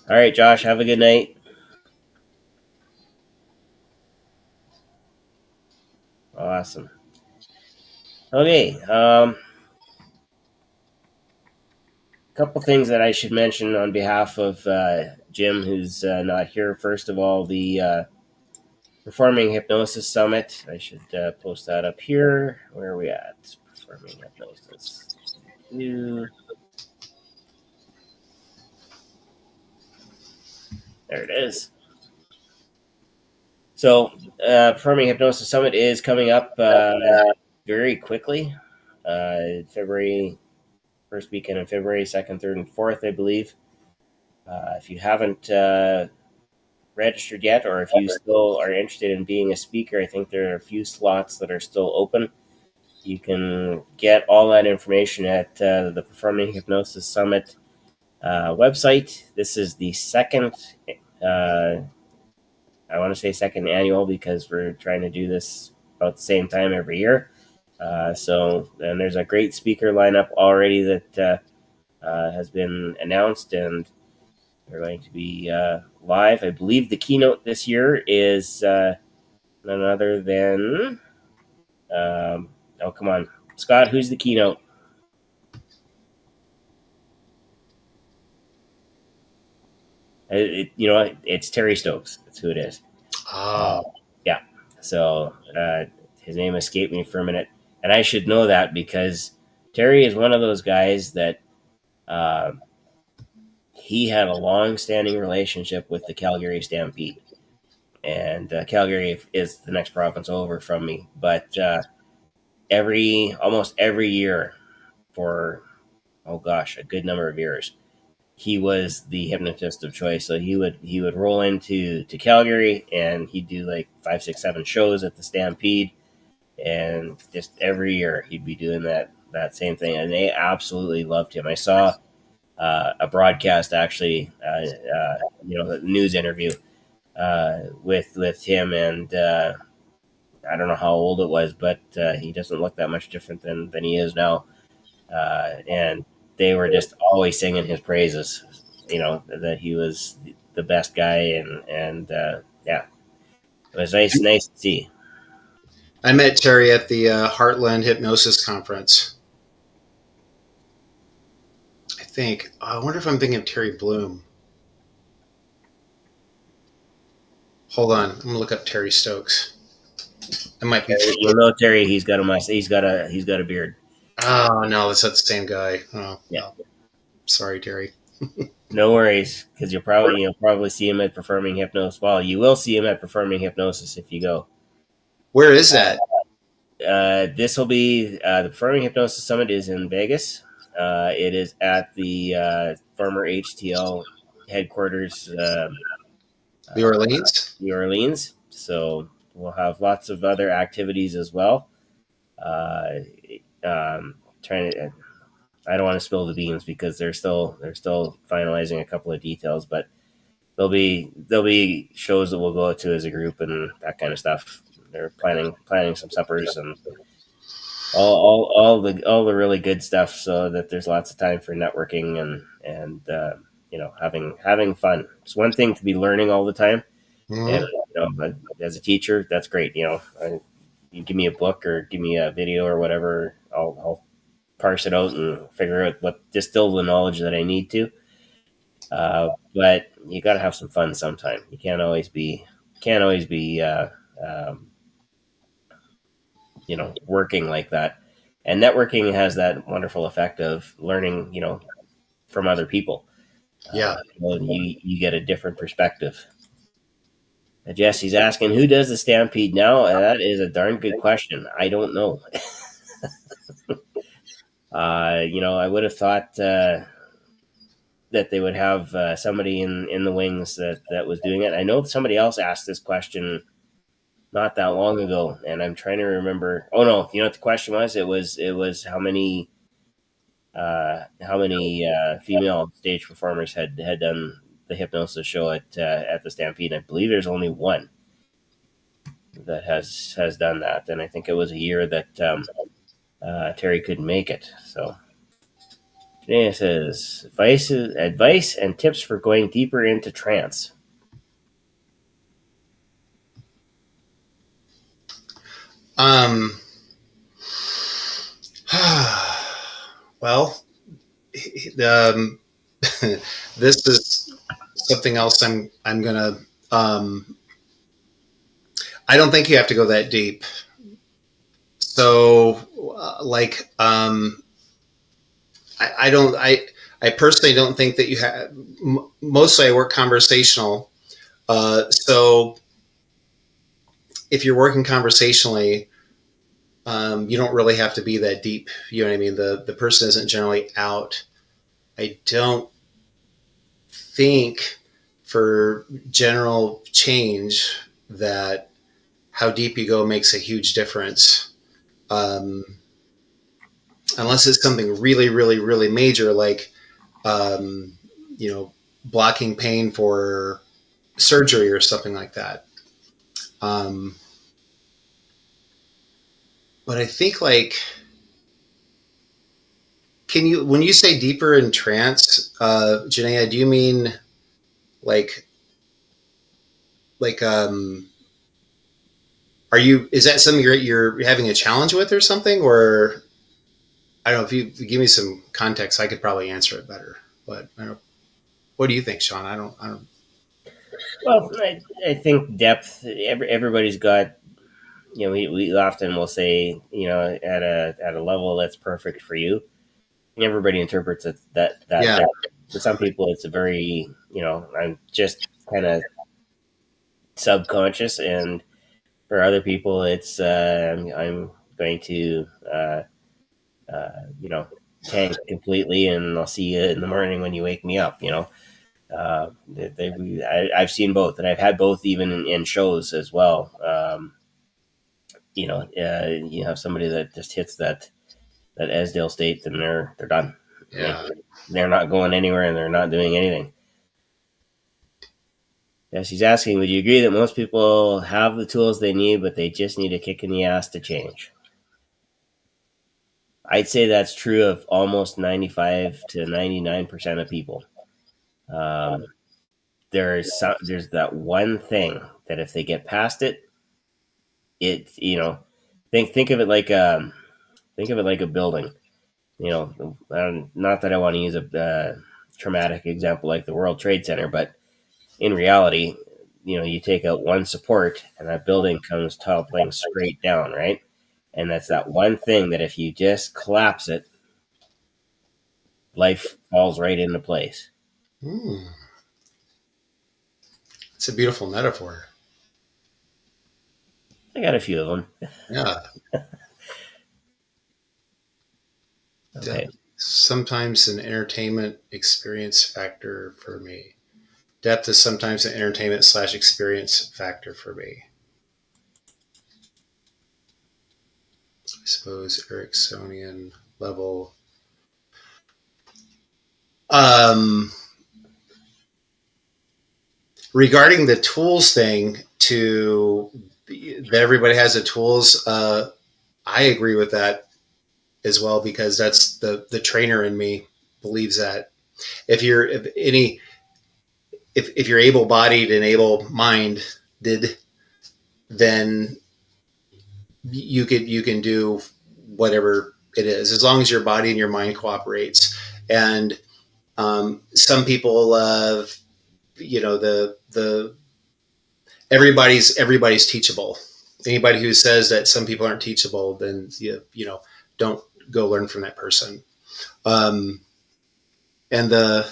Speaker 1: All right, Josh, have a good night. Awesome. Okay, couple things that I should mention on behalf of Jim, who's not here. First of all, the Performing Hypnosis Summit. I should post that up here. Where are we at? Performing Hypnosis. There it is. So, Performing Hypnosis Summit is coming up very quickly. February, first weekend in February, 2nd, 3rd, and 4th, I believe. If you haven't registered yet, or if you still are interested in being a speaker, I think there are a few slots that are still open. You can get all that information at the Performing Hypnosis Summit website. This is the second, I want to say second annual, because we're trying to do this about the same time every year. And there's a great speaker lineup already that has been announced, and they're going to be live. I believe the keynote this year is none other than, oh, come on, Scott, who's the keynote? It's Terry Stokes. That's who it is. Yeah. So his name escaped me for a minute, and I should know that because Terry is one of those guys that he had a long-standing relationship with the Calgary Stampede, and Calgary is the next province over from me. But almost every year for a good number of years, he was the hypnotist of choice. So he would roll into Calgary, and he'd do like 5, 6, 7 shows at the Stampede, and just every year he'd be doing that same thing, and they absolutely loved him. I saw a broadcast actually, the news interview with him, and I don't know how old it was, but he doesn't look that much different than he is now, and they were just always singing his praises. That he was the best guy, and yeah, it was nice to see.
Speaker 2: I met Terry at the Heartland Hypnosis Conference. I wonder if I'm thinking of Terry Bloom. Hold on, I'm gonna look up Terry Stokes. I might be.
Speaker 1: Terry. He's got a beard.
Speaker 2: Oh no, that's not the same guy. Oh
Speaker 1: yeah.
Speaker 2: No. Sorry, Terry.
Speaker 1: No worries, because you'll probably see him at Performing Hypnosis. Well, you will see him at Performing Hypnosis if you go.
Speaker 2: Where is that?
Speaker 1: This will be the Performing Hypnosis Summit is in Vegas. It is at the former HTL headquarters,
Speaker 2: New Orleans.
Speaker 1: New Orleans. So we'll have lots of other activities as well. Trying to. I don't want to spill the beans because they're still finalizing a couple of details, but there'll be shows that we'll go to as a group and that kind of stuff. They're planning some suppers and all the really good stuff, so that there's lots of time for networking and having fun. It's one thing to be learning all the time, and but as a teacher, that's great. You give me a book or give me a video or whatever, I'll parse it out and figure out what distill the knowledge that I need to. But you got to have some fun sometime. You can't always be working like that. And networking has that wonderful effect of learning, from other people.
Speaker 2: Yeah.
Speaker 1: You get a different perspective. Jesse's asking, who does the Stampede now? That is a darn good question. I don't know. I would have thought that they would have somebody in the wings that was doing it. I know somebody else asked this question not that long ago, and I'm trying to remember. Oh no, you know what the question was? It was how many female stage performers had done the hypnosis show at the Stampede. I believe there's only one that has done that, and I think it was a year that Terry couldn't make it. So Janae says advice and tips for going deeper into trance.
Speaker 2: Well, this is something else I'm gonna I don't think you have to go that deep. So, I don't. I personally don't think that you have. Mostly, I work conversational. So, if you're working conversationally, you don't really have to be that deep. You know what I mean? The person isn't generally out. I don't think for general change that how deep you go makes a huge difference. Um, Unless it's something really, really, really major, like um, you know, blocking pain for surgery or something like that. Um, but I think like, can you, when you say deeper in trance, Janaea, do you mean like, like, are you, is that something you're having a challenge with or something? Or I don't know, if you give me some context, I could probably answer it better, but I don't, what do you think, Shawn? I don't,
Speaker 1: Well, I think depth. Everybody's got. We often will say, at a level that's perfect for you. Everybody interprets it that
Speaker 2: yeah.
Speaker 1: depth. For some people, it's a very, I'm just kind of subconscious, and for other people, it's I'm going to you know tank completely, and I'll see you in the morning when you wake me up. I've seen both, and I've had both even in shows as well. You have somebody that just hits that Esdale state, then they're done.
Speaker 2: Yeah.
Speaker 1: They're not going anywhere, and they're not doing anything. Yeah, she's asking, would you agree that most people have the tools they need, but they just need a kick in the ass to change? I'd say that's true of almost 95 to 99% of people. Um, there's that one thing that if they get past it, it think of it like a building. Not that I want to use a traumatic example like the World Trade Center, but in reality, you take out one support and that building comes toppling straight down, right? And that's that one thing that if you just collapse it, life falls right into place.
Speaker 2: Hmm. It's a beautiful metaphor.
Speaker 1: I got a few of them.
Speaker 2: Yeah.
Speaker 1: Okay.
Speaker 2: Sometimes an entertainment experience factor for me. Depth is sometimes an entertainment / experience factor for me. I suppose Ericksonian level. Um, Regarding the tools thing, to that everybody has the tools. I agree with that as well because that's the trainer in me believes that if you're if you're able bodied and able minded, then you can do whatever it is as long as your body and your mind cooperates. And some people, the everybody's teachable. Anybody who says that some people aren't teachable, then don't go learn from that person. Um, and the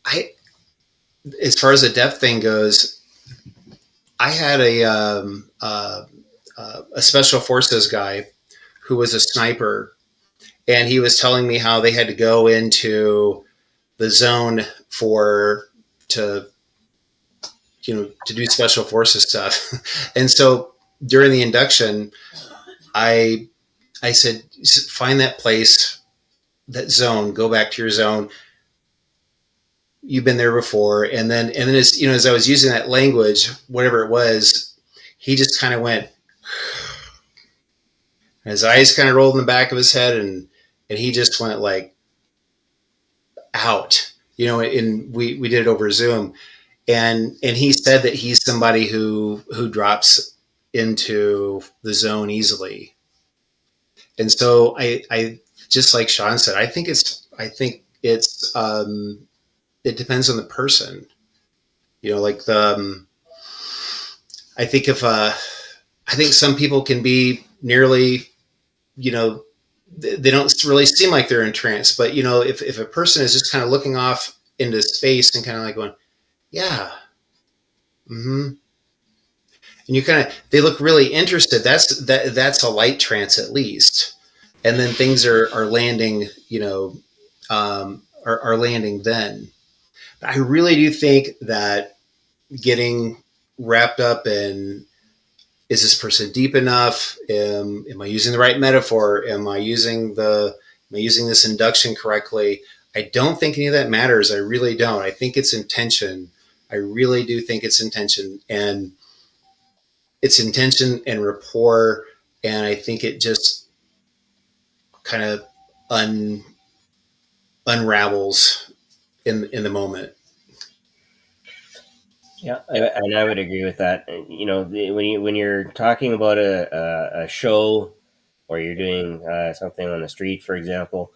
Speaker 2: I as far as the depth thing goes, I had a special forces guy who was a sniper, and he was telling me how they had to go into the zone for to to do special forces stuff. And so during the induction, I I said, find that place, that zone, go back to your zone. You've been there before. And then as I was using that language, whatever it was, he just kind of went, his eyes kind of rolled in the back of his head, and he just went like out, and we did it over Zoom. And he said that he's somebody who drops into the zone easily. And so I just like Shawn said, I think it's it depends on the person. Like I think if I think some people can be nearly, you know, they don't really seem like they're in trance, but you know, if a person is just kind of looking off into space and kind of like going, yeah, mm-hmm. And you kind of they look really interested. That's a light trance at least, and then things are landing, you know, are landing then. I really do think that getting wrapped up in, is this person deep enough? Am I using the right metaphor? Am I using this induction correctly? I don't think any of that matters. I really don't. I think it's intention. I really do think it's intention, and it's intention and rapport. And I think it just kind of un, unravels in the moment.
Speaker 1: Yeah, and I would agree with that. You know, when you're talking about a show, or you're doing something on the street, for example,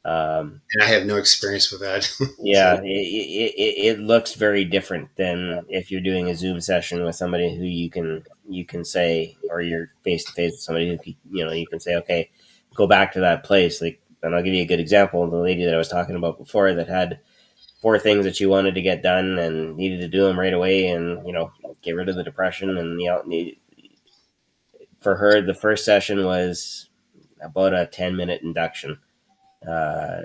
Speaker 2: And I have no experience with that.
Speaker 1: yeah, it looks very different than if you're doing a Zoom session with somebody who you can say, or you're face to face with somebody who you can say, okay, go back to that place. Like, and I'll give you a good example. The lady that I was talking about before that had four things that she wanted to get done and needed to do them right away, and get rid of the depression. And for her, the first session was about a 10-minute induction. Uh,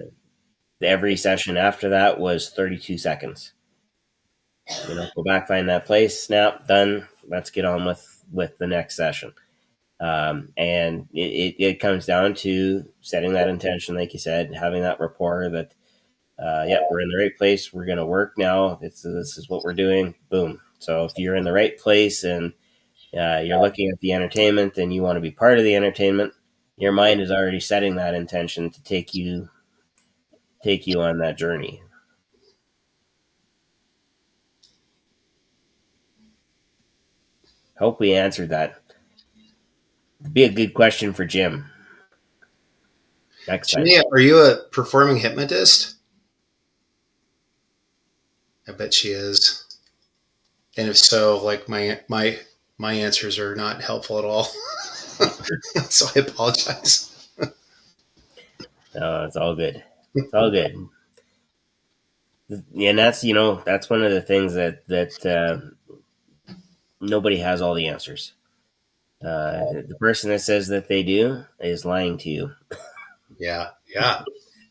Speaker 1: every session after that was 32 seconds. Go back, find that place, snap, done. Let's get on with the next session. And it comes down to setting that intention, like you said, having that rapport that, yeah, we're in the right place. We're going to work now. This is what we're doing. Boom. So if you're in the right place and you're looking at the entertainment and you want to be part of the entertainment, your mind is already setting that intention to take you on that journey. Hope we answered that. It'd be a good question for Jim next time.
Speaker 2: Shania, are you a performing hypnotist? I bet she is. And if so, like my answers are not helpful at all. So I apologize.
Speaker 1: No, it's all good. It's all good. And that's one of the things that nobody has all the answers. The person that says that they do is lying to you.
Speaker 2: Yeah, yeah,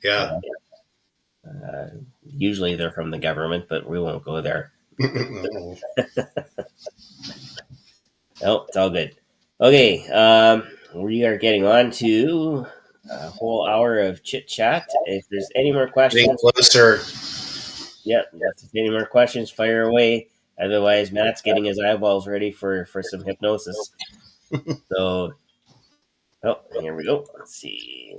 Speaker 2: yeah.
Speaker 1: Uh, Usually they're from the government, but we won't go there. Oh, it's all good. Okay, we are getting on to a whole hour of chit chat. If there's any more
Speaker 2: Getting
Speaker 1: questions,
Speaker 2: closer.
Speaker 1: yeah, if there's any more questions, fire away. Otherwise, Matt's getting his eyeballs ready for some hypnosis. So, oh, here we go. Let's see.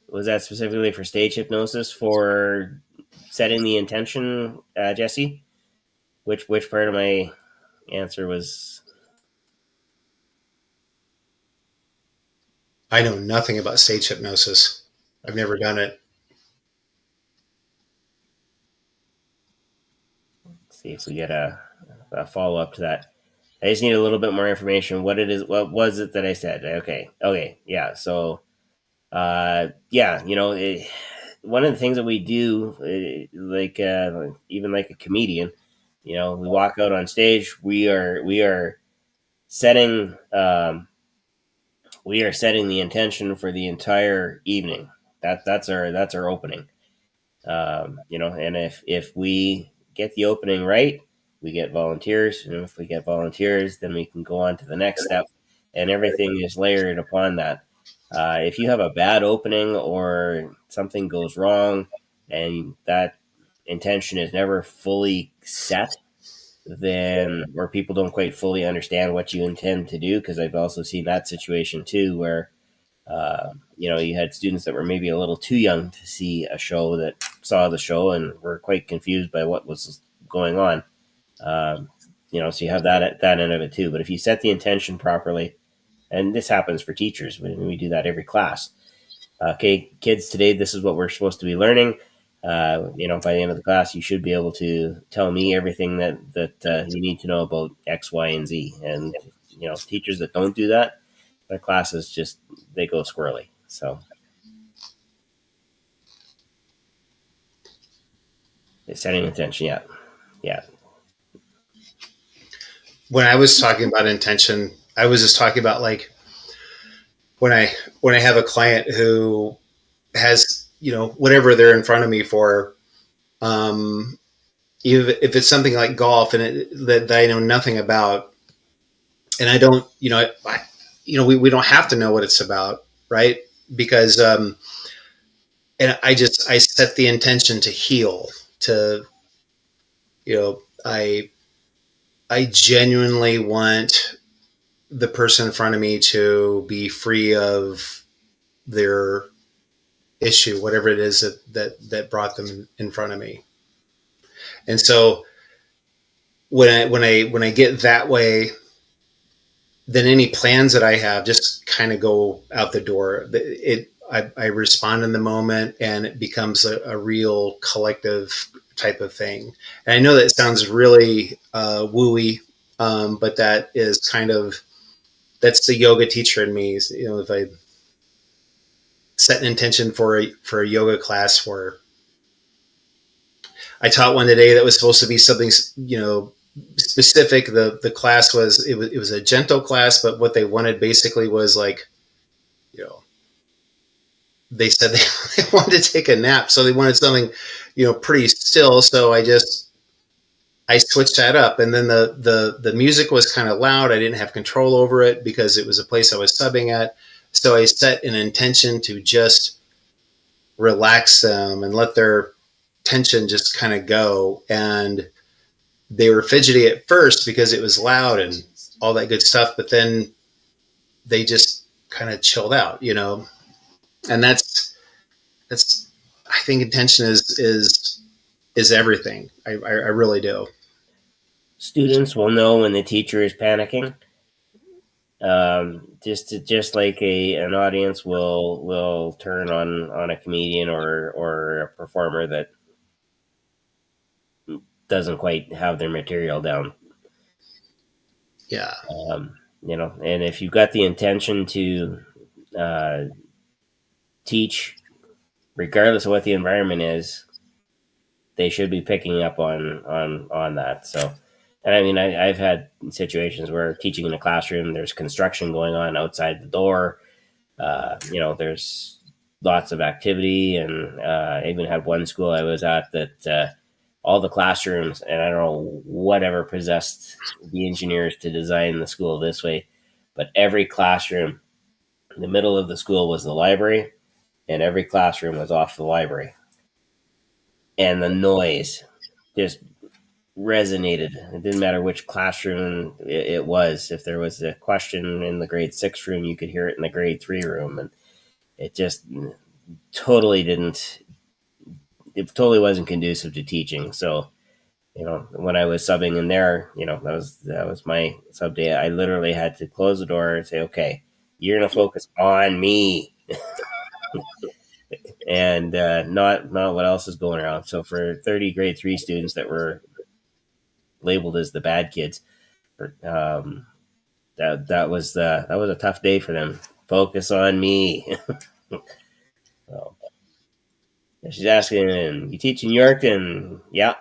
Speaker 1: Was that specifically for stage hypnosis for setting the intention, Jesse? Which part of my answer was?
Speaker 2: I know nothing about stage hypnosis. I've never done it.
Speaker 1: Let's see if we get a follow up to that. I just need a little bit more information. What it is? What was it that I said? Okay, yeah. So, yeah, one of the things that we do, like even like a comedian, we walk out on stage. We are setting the intention for the entire evening. That's our opening. And if we get the opening right, we get volunteers, and if we get volunteers, then we can go on to the next step, and everything is layered upon that. If you have a bad opening or something goes wrong, and that intention is never fully set, then where people don't quite fully understand what you intend to do, because I've also seen that situation too, where you had students that were maybe a little too young to see a show, that saw the show and were quite confused by what was going on. So you have that at that end of it too. But if you set the intention properly, and this happens for teachers, we do that every class. Okay, kids, today this is what we're supposed to be learning. by the end of the class, you should be able to tell me everything that you need to know about X, Y, and Z. And teachers that don't do that, their classes just they go squirrely. So they're setting intention. Yeah, yeah.
Speaker 2: When I was talking about intention, I was just talking about like when I have a client who has whatever they're in front of me for, um, if it's something like golf and that I know nothing about, and I don't, we don't have to know what it's about, right? Because and I set the intention to heal, to I genuinely want the person in front of me to be free of their issue, whatever it is that brought them in front of me. And so when I get that way, then any plans that I have just kind of go out the door. I respond in the moment, and it becomes a real collective type of thing. And I know that sounds really wooey, but that is that's the yoga teacher in me. If I set an intention for a yoga class, where I taught one today that was supposed to be something specific. The class was a gentle class, but what they wanted basically was like, they said they wanted to take a nap, so they wanted something pretty still. So I switched that up, and then the music was kind of loud. I didn't have control over it because it was a place I was subbing at. So I set an intention to just relax them and let their tension just kind of go. And they were fidgety at first because it was loud and all that good stuff, but then they just kind of chilled out, and that's I think intention is everything. I really do.
Speaker 1: Students will know when the teacher is panicking. Just like an audience will turn on a comedian or a performer that doesn't quite have their material down.
Speaker 2: Yeah.
Speaker 1: And if you've got the intention to uh, teach, regardless of what the environment is, they should be picking up on that. So, and I mean, I've had situations where teaching in a classroom, there's construction going on outside the door. There's lots of activity, and I even had one school I was at that all the classrooms, and I don't know whatever possessed the engineers to design the school this way, but every classroom in the middle of the school was the library, and every classroom was off the library, and the noise just resonated. It didn't matter which classroom it was. If there was a question in the grade 6 room, you could hear it in the grade 3 room, and it just totally didn't. It totally wasn't conducive to teaching. So, when I was subbing in there, that was my sub day. I literally had to close the door and say, "Okay, you're gonna focus on me." And not what else is going around. So for 30 grade 3 students that were labeled as the bad kids, um, that was a tough day for them. Focus on me. So, she's asking, you teach in Yorkton? Yeah.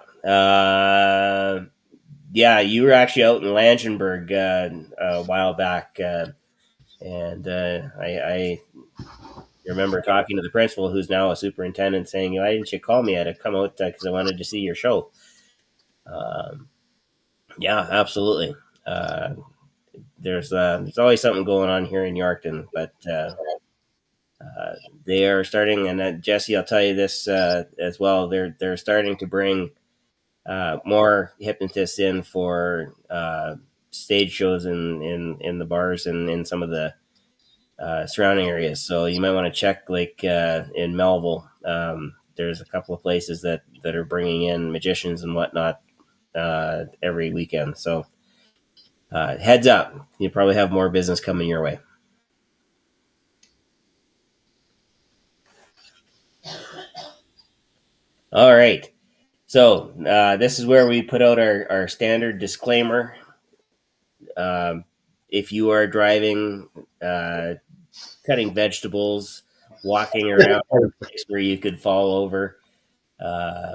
Speaker 1: Yeah, you were actually out in Langenberg a while back, and I remember talking to the principal, who's now a superintendent, saying, "Why didn't you call me? I'd have come out because I wanted to see your show." Um, yeah, absolutely. Uh, there's always something going on here in Yorkton, but uh, they are starting, and Jesse, I'll tell you this as well. They're starting to bring more hypnotists in for stage shows in the bars and in some of the surrounding areas. So you might want to check, like in Melville. There's a couple of places that are bringing in magicians and whatnot every weekend. So heads up, you probably have more business coming your way. All right. So this is where we put out our standard disclaimer. Um, if you are driving, uh, cutting vegetables, walking around a place where you could fall over,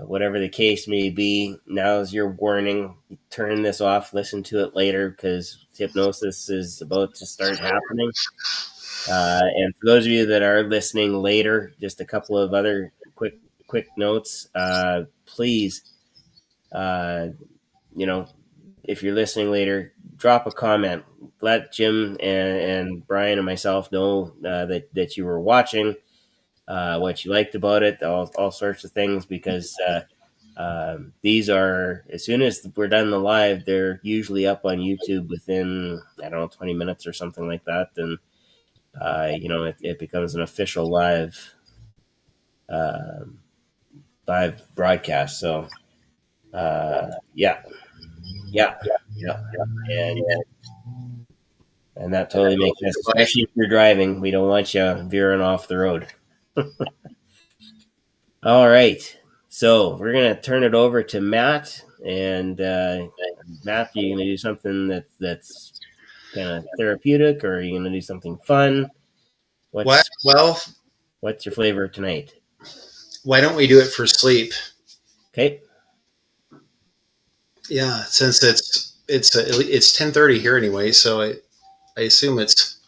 Speaker 1: whatever the case may be, now's your warning. Turn this off, listen to it later because hypnosis is about to start happening. And for those of you that are listening later, just a couple of other quick notes. Please, uh, you know, if you're listening later, drop a comment. Let Jim and Brian and myself know that you were watching, what you liked about it, all sorts of things, because these are, as soon as we're done the live, they're usually up on YouTube within, I don't know, 20 minutes or something like that. And, it becomes an official um live broadcast. So, yeah, yeah, yeah. And that totally makes sense, especially if you're driving. We don't want you veering off the road. All right. So we're going to turn it over to Matt. And Matt, are you going to do something that's kind of therapeutic, or are you going to do something fun?
Speaker 2: What?
Speaker 1: What's
Speaker 2: Well,
Speaker 1: what's your flavor tonight?
Speaker 2: why don't we do it for sleep?
Speaker 1: Okay.
Speaker 2: Yeah, since it's 10:30 here anyway, so I assume it's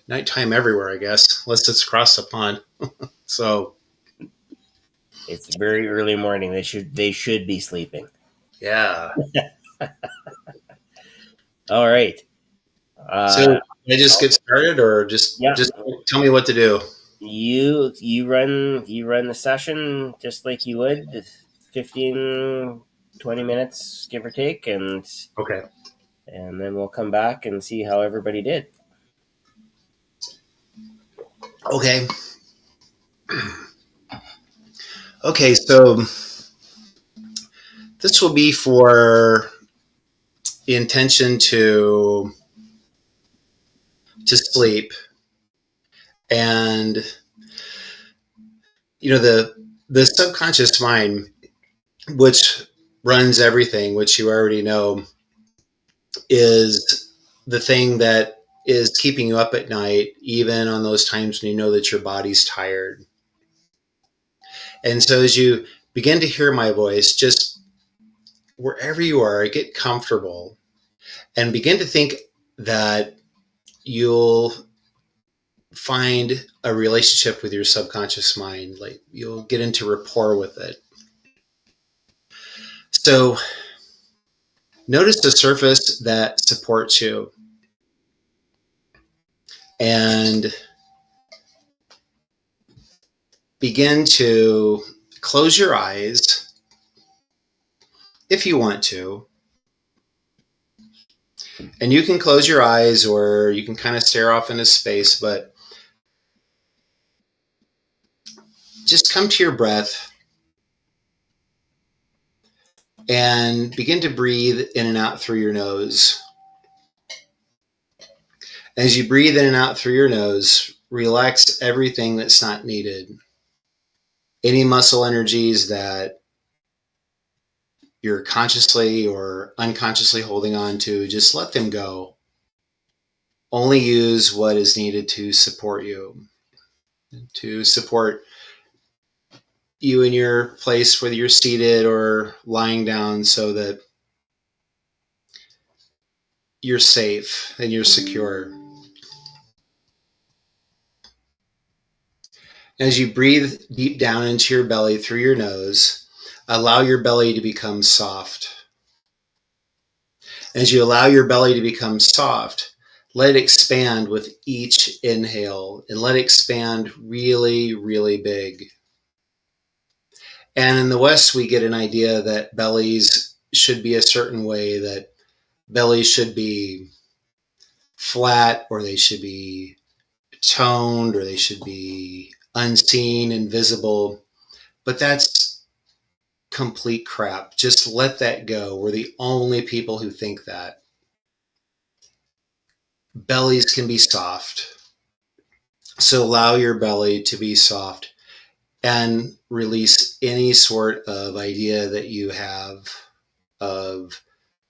Speaker 2: nighttime everywhere. I guess unless it's across the pond. So
Speaker 1: It's very early morning. They should be sleeping.
Speaker 2: yeah.
Speaker 1: All right.
Speaker 2: So
Speaker 1: Uh,
Speaker 2: I just get started, or
Speaker 1: yeah.
Speaker 2: just tell me what to do.
Speaker 1: You run the session just like you would, 15, 20 minutes give or take,
Speaker 2: Okay.
Speaker 1: and then we'll come back and see how everybody did.
Speaker 2: Okay. Okay. So this will be for the intention to sleep, and the subconscious mind, which runs everything, which you already know, is the thing that is keeping you up at night, even on those times when you know that your body's tired. And so as you begin to hear my voice, just wherever you are, get comfortable and begin to think that you'll find a relationship with your subconscious mind. Like you'll get into rapport with it. So notice the surface that supports you and begin to close your eyes if you want to. And you can close your eyes or you can kind of stare off into space, but just come to your breath and begin to breathe in and out through your nose. As you breathe in and out through your nose, relax everything that's not needed. Any muscle energies that you're consciously or unconsciously holding on to, just let them go. Only use what is needed to support you in your place, whether you're seated or lying down, so that you're safe and you're secure. As you breathe deep down into your belly through your nose, allow your belly to become soft. As you allow your belly to become soft, let it expand with each inhale and let it expand really, really big. And in the West, we get an idea that bellies should be a certain way, that bellies should be flat or they should be toned or they should be unseen, invisible. But that's complete crap. Just let that go. We're the only people who think that. Bellies can be soft. So allow your belly to be soft. and release any sort of idea that you have of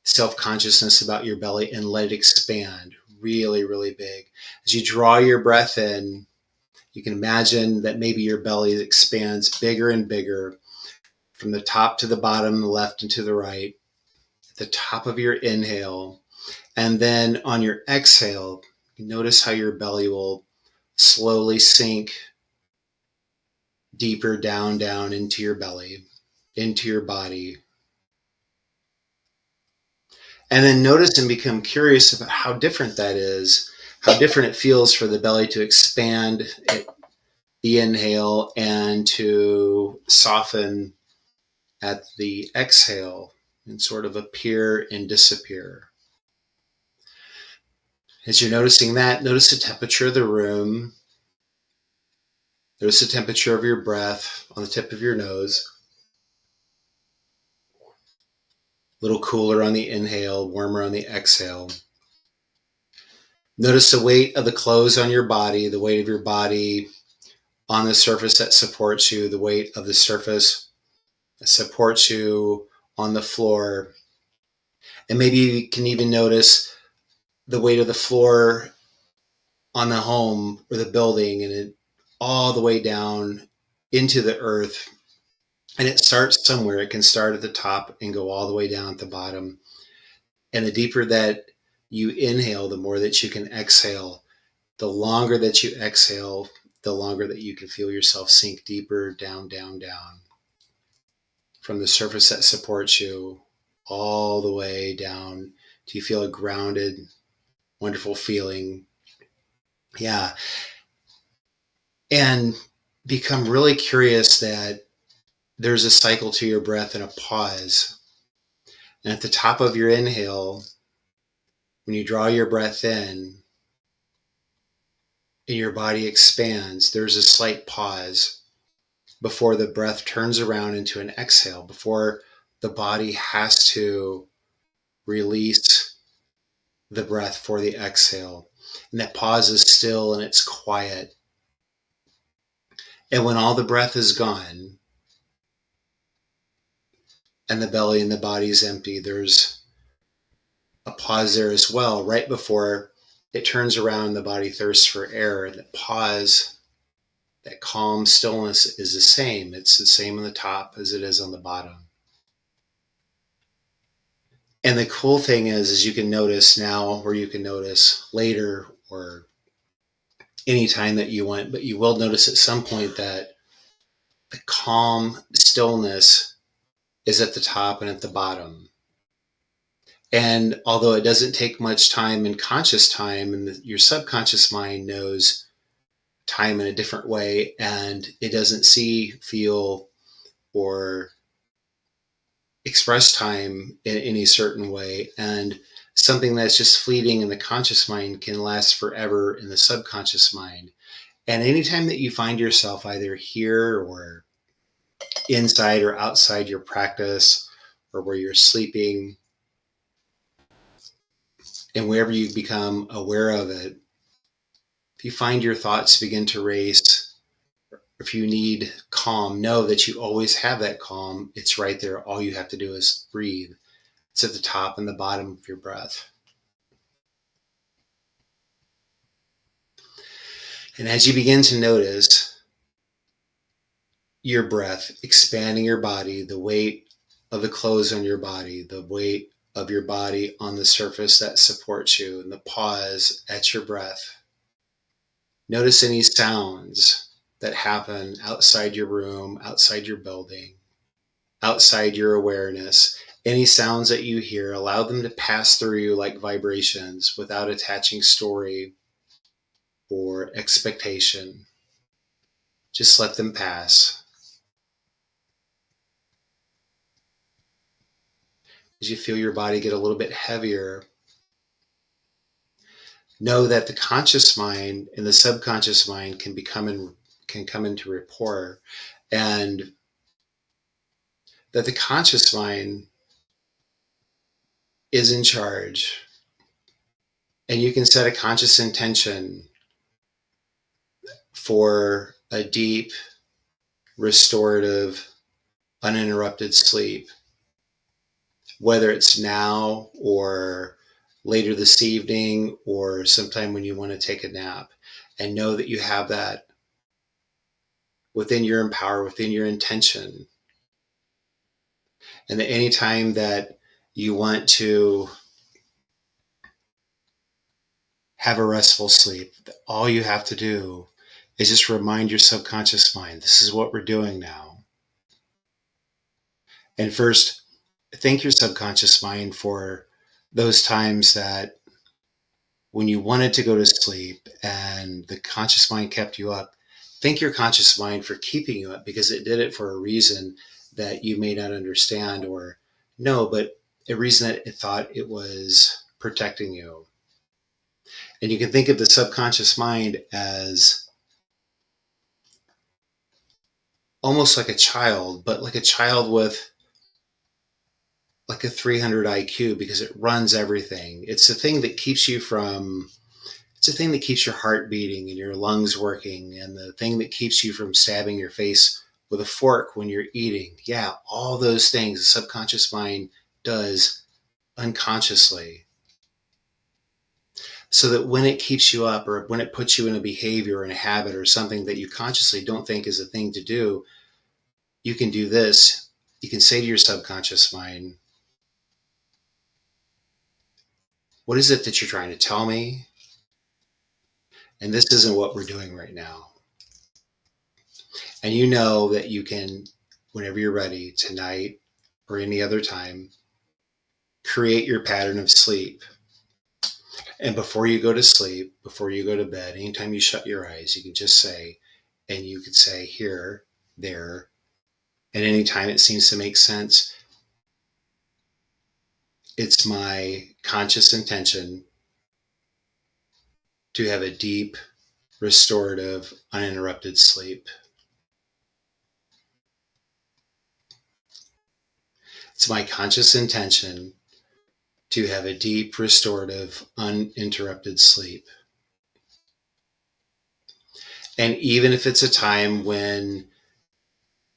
Speaker 2: self-consciousness about your belly, and let it expand really, really big. As you draw your breath in, you can imagine that maybe your belly expands bigger and bigger from the top to the bottom, the left and to the right, at the top of your inhale. And then on your exhale, notice how your belly will slowly sink deeper down into your belly, into your body. And then notice and become curious about how different that is, how different it feels for the belly to expand at the inhale and to soften at the exhale and sort of appear and disappear. As you're noticing that, notice the temperature of the room. Notice the temperature of your breath on the tip of your nose. A little cooler on the inhale, warmer on the exhale. Notice the weight of the clothes on your body, the weight of your body on the surface that supports you, the weight of the surface that supports you on the floor. And maybe you can even notice the weight of the floor on the home or the building, and it all the way down into the earth. And it starts somewhere. It can start at the top and go all the way down at the bottom. And the deeper that you inhale, the more that you can exhale. The longer that you exhale, the longer that you can feel yourself sink deeper down, from the surface that supports you all the way down. Do you feel a grounded, wonderful feeling? Yeah. And become really curious that there's a cycle to your breath and a pause. And at the top of your inhale, when you draw your breath in and your body expands, there's a slight pause before the breath turns around into an exhale, before the body has to release the breath for the exhale. And that pause is still and it's quiet. And when all the breath is gone and the belly and the body is empty, there's a pause there as well, right before it turns around, the body thirsts for air. And that pause, that calm stillness is the same. It's the same on the top as it is on the bottom. And the cool thing is you can notice now, or you can notice later, or anytime that you want, but you will notice at some point that the calm stillness is at the top and at the bottom. And although it doesn't take much time in conscious time, and your subconscious mind knows time in a different way, and it doesn't see, feel, or express time in any certain way. And something that's just fleeting in the conscious mind can last forever in the subconscious mind. And anytime that you find yourself either here or inside or outside your practice, or where you're sleeping, and wherever you become aware of it, if you find your thoughts begin to race, if you need calm, know that you always have that calm. It's right there. All you have to do is breathe. It's at the top and the bottom of your breath. And as you begin to notice your breath expanding your body, the weight of the clothes on your body, the weight of your body on the surface that supports you, and the pause at your breath, notice any sounds that happen outside your room, outside your building, outside your awareness. Any sounds that you hear, allow them to pass through you like vibrations without attaching story or expectation. Just let them pass. As you feel your body get a little bit heavier, know that the conscious mind and the subconscious mind can come into rapport, and that the conscious mind is in charge. And you can set a conscious intention for a deep, restorative, uninterrupted sleep, whether it's now or later this evening or sometime when you want to take a nap, and know that you have that within your empower, within your intention. And that anytime that you want to have a restful sleep, all you have to do is just remind your subconscious mind, this is what we're doing now. And first, thank your subconscious mind for those times that when you wanted to go to sleep and the conscious mind kept you up. Thank your conscious mind for keeping you up, because it did it for a reason that you may not understand or know, but a reason that it thought it was protecting you. And you can think of the subconscious mind as almost like a child, but like a child with like a 300 IQ, because it runs everything. It's the thing that keeps you from, it's the thing that keeps your heart beating and your lungs working, and the thing that keeps you from stabbing your face with a fork when you're eating. Yeah, all those things the subconscious mind does unconsciously. So that when it keeps you up, or when it puts you in a behavior or in a habit or something that you consciously don't think is a thing to do, you can do this. You can say to your subconscious mind, what is it that you're trying to tell me? And this isn't what we're doing right now. And you know that you can, whenever you're ready, tonight or any other time, create your pattern of sleep. And before you go to sleep, before you go to bed, anytime you shut your eyes, you can just say, and you could say here, there, and anytime it seems to make sense, it's my conscious intention to have a deep, restorative, uninterrupted sleep. It's my conscious intention to have a deep, restorative, uninterrupted sleep. And even if it's a time when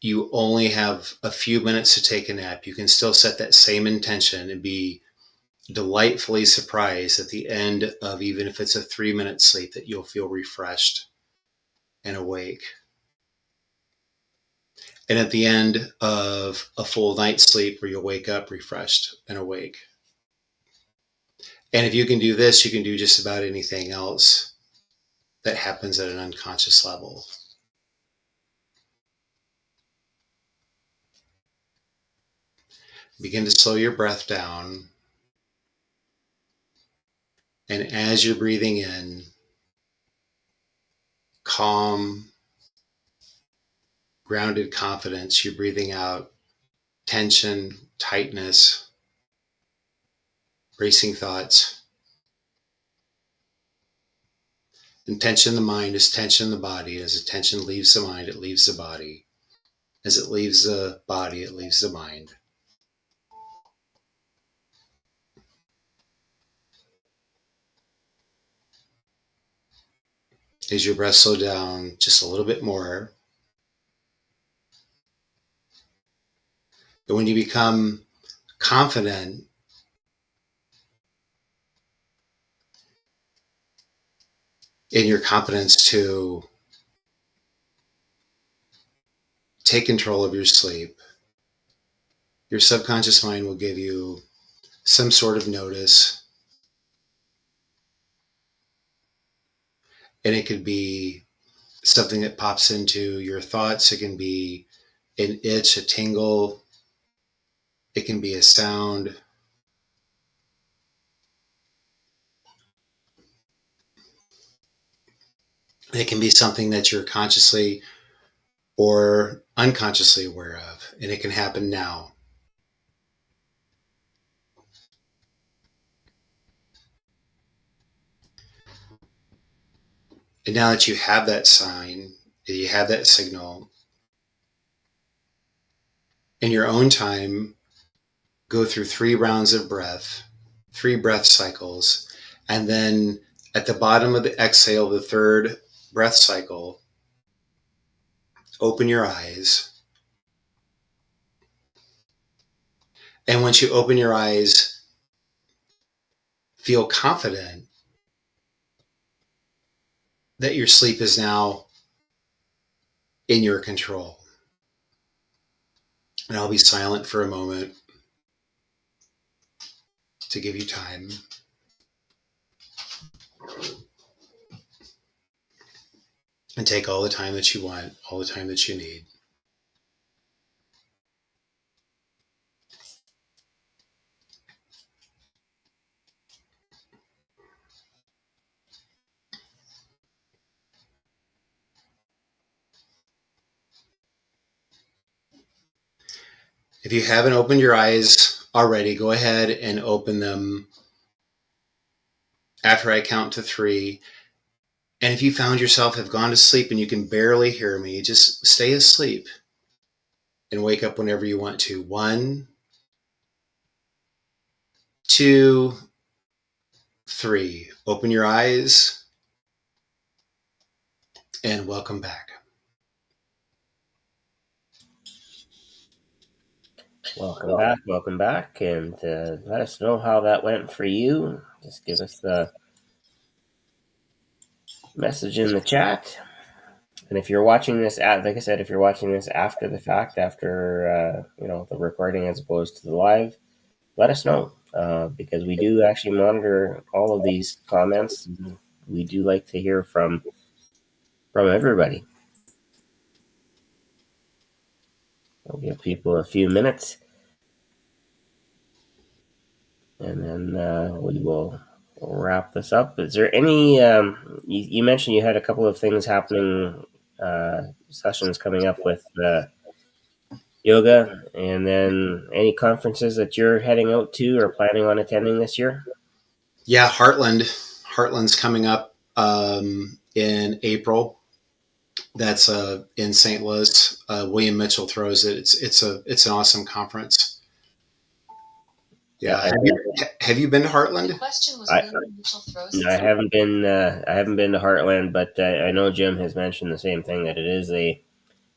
Speaker 2: you only have a few minutes to take a nap, you can still set that same intention and be delightfully surprised at the end of, even if it's a 3-minute sleep, that you'll feel refreshed and awake. And at the end of a full night's sleep, where you'll wake up refreshed and awake. And if you can do this, you can do just about anything else that happens at an unconscious level. Begin to slow your breath down. And as you're breathing in, calm, grounded confidence, you're breathing out tension, tightness, racing thoughts. And tension in the mind is tension in the body. As the tension leaves the mind, it leaves the body. As it leaves the body, it leaves the mind. As your breath slows down just a little bit more, and when you become confident in your competence to take control of your sleep, your subconscious mind will give you some sort of notice. And it could be something that pops into your thoughts. It can be an itch, a tingle. It can be a sound. It can be something that you're consciously or unconsciously aware of. And it can happen now. And now that you have that sign, you have that signal, in your own time, go through 3 rounds of breath, 3 breath cycles, and then at the bottom of the exhale, the 3rd breath cycle, open your eyes. And once you open your eyes, feel confident that your sleep is now in your control. And I'll be silent for a moment to give you time. And take all the time that you want, all the time that you need. If you haven't opened your eyes already, go ahead and open them after I count to 3. And if you found yourself have gone to sleep and you can barely hear me, just stay asleep and wake up whenever you want to. 1, 2, 3. Open your eyes and welcome back.
Speaker 1: Welcome back, and let us know how that went for you. Just give us the message in the chat. And if you're watching this, like I said, if you're watching this after the fact, after the recording as opposed to the live, let us know, because we do actually monitor all of these comments. We do like to hear from everybody. We'll give people a few minutes, and then we will wrap this up. Is there any? You mentioned you had a couple of things happening, sessions coming up with yoga, and then any conferences that you're heading out to or planning on attending this year?
Speaker 2: Yeah, Heartland's coming up in April. That's in St. Louis. William Mitchell throws it. It's an awesome conference. Yeah. Have you been to Heartland?
Speaker 3: The question was William Mitchell throws it.
Speaker 1: I haven't been to Heartland, but I know Jim has mentioned the same thing, that it is a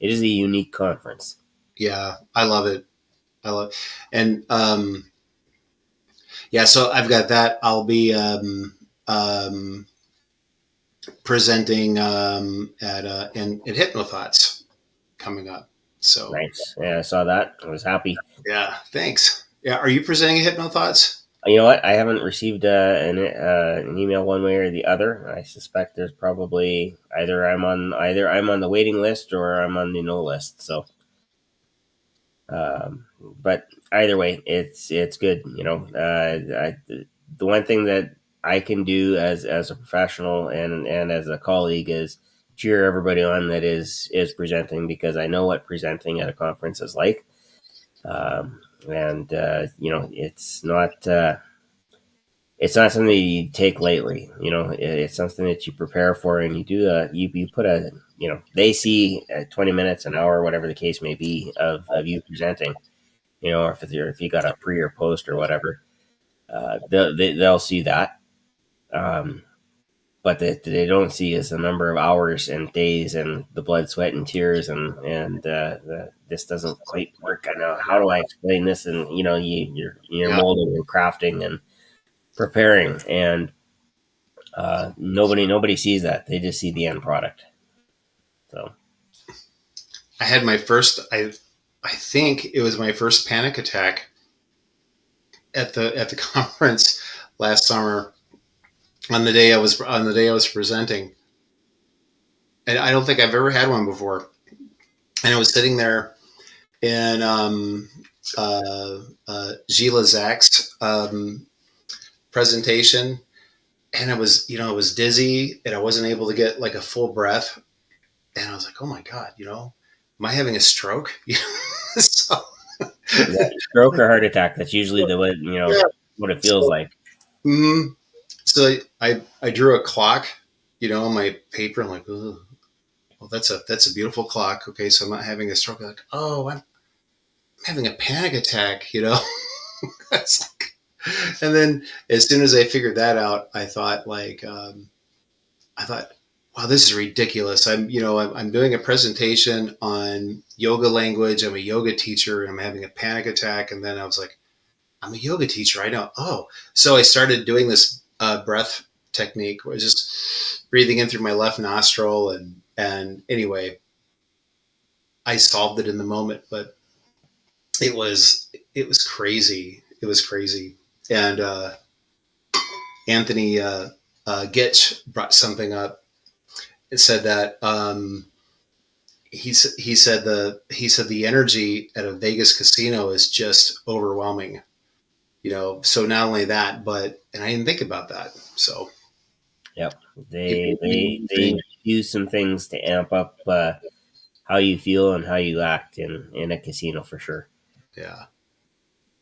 Speaker 1: unique conference.
Speaker 2: Yeah, I love it. And yeah, so I've got that. I'll be presenting at Hypnothoughts coming up. So
Speaker 1: nice. Yeah, I saw that. I was happy.
Speaker 2: Yeah, thanks. Yeah, are you presenting at Hypnothoughts?
Speaker 1: You know what? I haven't received an email one way or the other. I suspect there's probably either I'm on the waiting list or I'm on the no list. So, but either way, it's good. The one thing that I can do as a professional and as a colleague is cheer everybody on that is presenting, because I know what presenting at a conference is like. It's not something you take lightly. It's something that you prepare for, and you do you put they see 20 minutes, an hour, whatever the case may be, of you presenting, or if you got a pre or post or whatever, they'll see that. But they don't see is the number of hours and days and the blood, sweat, and tears, and this doesn't quite work. I know, how do I explain this? And you're molding and crafting and preparing, and nobody sees that. They just see the end product. So
Speaker 2: I had my first. I think it was my first panic attack at the conference last summer. On the day I was presenting, and I don't think I've ever had one before. And I was sitting there in Gila Zach's presentation, and it was dizzy, and I wasn't able to get like a full breath, and I was like, oh my God, am I having a stroke? So,
Speaker 1: stroke or heart attack, that's usually what it feels like.
Speaker 2: Mm-hmm. So I drew a clock, on my paper. I'm like, oh, well, that's a beautiful clock. Okay, so I'm not having a stroke. Like, oh, I'm having a panic attack, And then as soon as I figured that out, I thought, wow, this is ridiculous. I'm doing a presentation on yoga language. I'm a yoga teacher and I'm having a panic attack. And then I was like, I'm a yoga teacher. I know. Oh, so I started doing this breath technique where I was just breathing in through my left nostril. And anyway, I solved it in the moment, but it was crazy. It was crazy. And Anthony Gitch brought something up. It said that he said the energy at a Vegas casino is just overwhelming. So not only that, but and I didn't think about that. So
Speaker 1: yep, they use some things to amp up how you feel and how you act in a casino for sure.
Speaker 2: Yeah.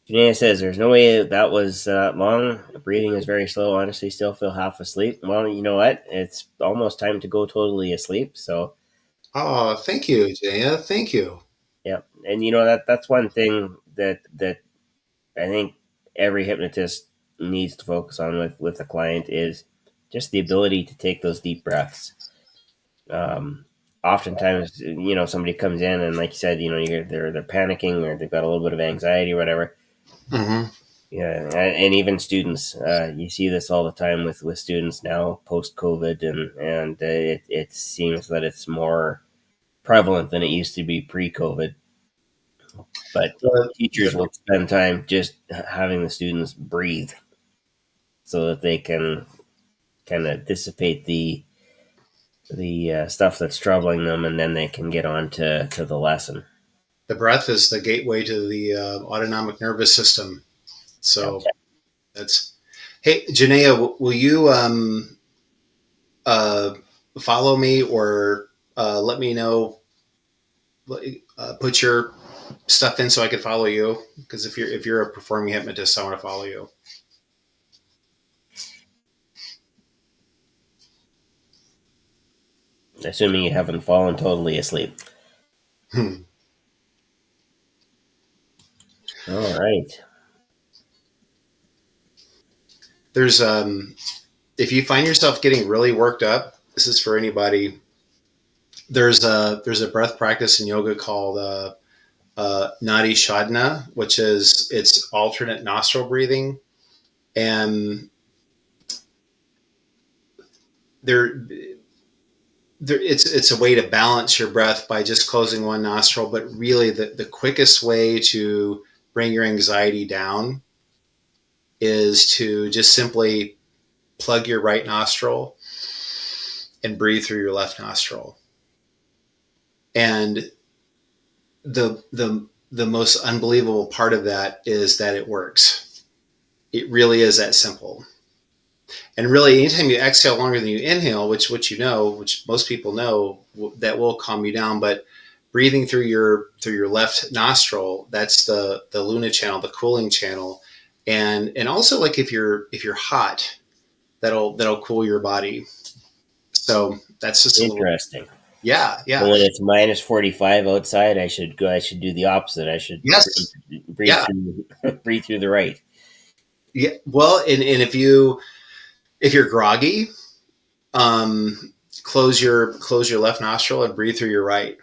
Speaker 1: Janaea says, there's no way that was long. Breathing is very slow. Honestly, still feel half asleep. Well, you know what? It's almost time to go totally asleep. So,
Speaker 2: oh, thank you, Jaya. Thank you.
Speaker 1: yeah. And that's one thing that I think every hypnotist needs to focus on with a client is just the ability to take those deep breaths. Oftentimes, somebody comes in and, like you said, they're panicking or they've got a little bit of anxiety or whatever.
Speaker 2: Mm-hmm.
Speaker 1: Yeah, and even students, you see this all the time with students now post COVID, and it seems that it's more prevalent than it used to be pre COVID. But teachers will spend time just having the students breathe, so that they can kind of dissipate the stuff that's troubling them, and then they can get on to the lesson.
Speaker 2: The breath is the gateway to the autonomic nervous system. So that's. Hey, Janaea, will you follow me or let me know? Put your stuff in so I could follow you. Because if you're a performing hypnotist, I want to follow you.
Speaker 1: Assuming you haven't fallen totally asleep. All right.
Speaker 2: There's if you find yourself getting really worked up, this is for anybody. There's a breath practice in yoga called Nadi Shodhana, which is it's alternate nostril breathing, and it's a way to balance your breath by just closing one nostril. But really, the quickest way to bring your anxiety down is to just simply plug your right nostril and breathe through your left nostril. And the most unbelievable part of that is that it works. It really is that simple. And really, anytime you exhale longer than you inhale, which most people know, that will calm you down. But breathing through your left nostril, that's the Luna channel, the cooling channel, and also like if you're hot, that'll cool your body. So that's just
Speaker 1: interesting.
Speaker 2: Yeah.
Speaker 1: So when it's minus 45 outside, I should do the opposite. I should breathe through the right.
Speaker 2: Yeah. Well, and if you're groggy, close your left nostril and breathe through your right,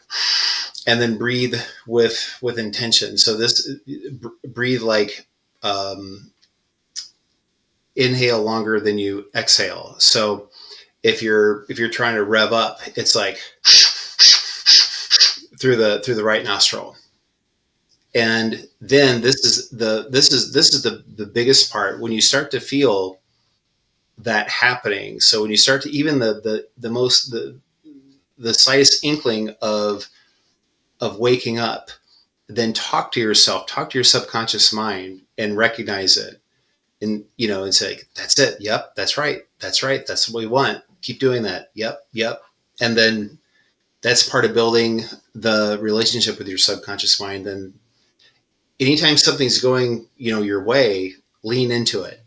Speaker 2: and then breathe with intention. So this breathe like inhale longer than you exhale. So if you're trying to rev up, it's like through the right nostril. And then this is the biggest part when you start to feel that happening. So when you start to even the slightest inkling of waking up, then talk to yourself, talk to your subconscious mind and recognize it. And, and say, that's it. Yep. That's right. That's right. That's what we want. Keep doing that. Yep. Yep. And then that's part of building the relationship with your subconscious mind. Then anytime something's going, your way, lean into it.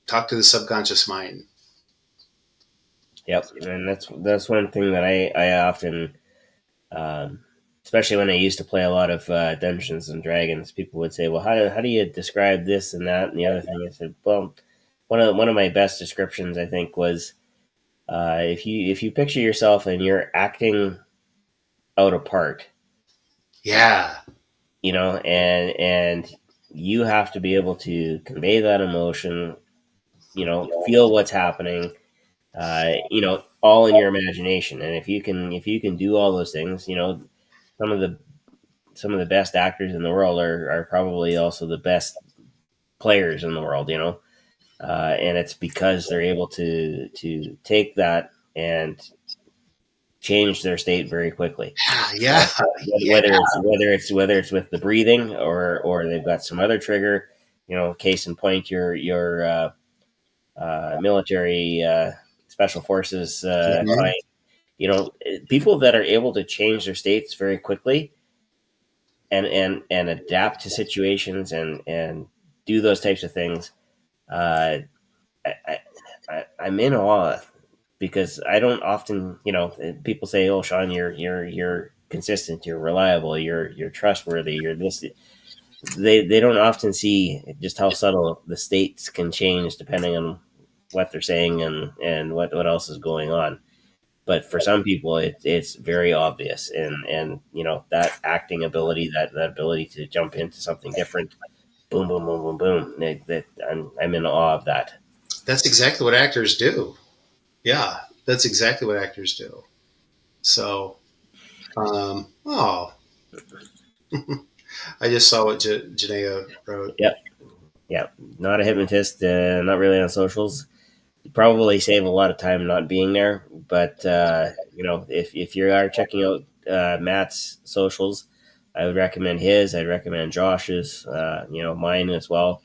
Speaker 2: Talk to the subconscious mind.
Speaker 1: Yep. And that's one thing that I often, especially when I used to play a lot of Dungeons and Dragons, people would say, well, how do you describe this and that and the other thing? I said, well, one of my best descriptions, I think, was if you picture yourself and you're acting out a part,
Speaker 2: Yeah.
Speaker 1: and you have to be able to convey that emotion, feel what's happening, all in your imagination. And if you can do all those things, some of the some of the best actors in the world are probably also the best players in the world, and it's because they're able to take that and change their state very quickly.
Speaker 2: Yeah.
Speaker 1: Whether it's with the breathing, or they've got some other trigger. Case in point, your military special forces
Speaker 2: Mhm.
Speaker 1: client. People that are able to change their states very quickly and adapt to situations and do those types of things. Uh, I'm in awe because I don't often, people say, "Oh, Shawn, you're consistent, you're reliable, you're trustworthy, you're this." They don't often see just how subtle the states can change depending on what they're saying and what else is going on. But for some people, it's very obvious, and that acting ability, that ability to jump into something different, boom, boom, boom, boom, boom. I'm in awe of that.
Speaker 2: That's exactly what actors do. Yeah, that's exactly what actors do. So, oh, I just saw what Janaea wrote.
Speaker 1: Yep, yep. Not a hypnotist, not really on socials. You probably save a lot of time not being there. But if you are checking out Matt's socials, I would recommend his. I'd recommend Josh's. Mine as well.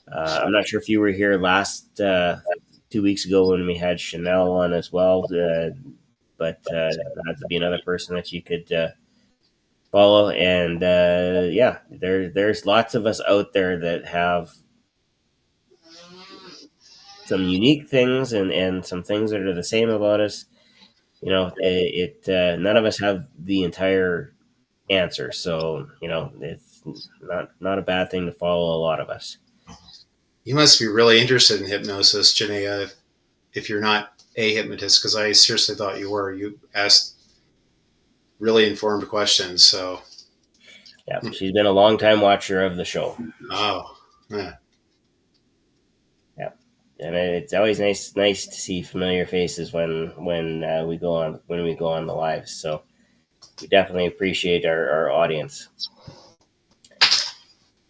Speaker 1: I'm not sure if you were here last 2 weeks ago when we had Chanel on as well, but that'd be another person that you could follow. And there's lots of us out there that have some unique things and some things that are the same about us. None of us have the entire answer, so it's not a bad thing to follow a lot of us.
Speaker 2: You must be really interested in hypnosis, Janaea, if you're not a hypnotist, because I seriously thought you were. You asked really informed questions. So,
Speaker 1: Yeah, she's been a long time watcher of the show.
Speaker 2: oh, yeah.
Speaker 1: Yeah, and it's always nice to see familiar faces when we go on the lives. So we definitely appreciate our audience.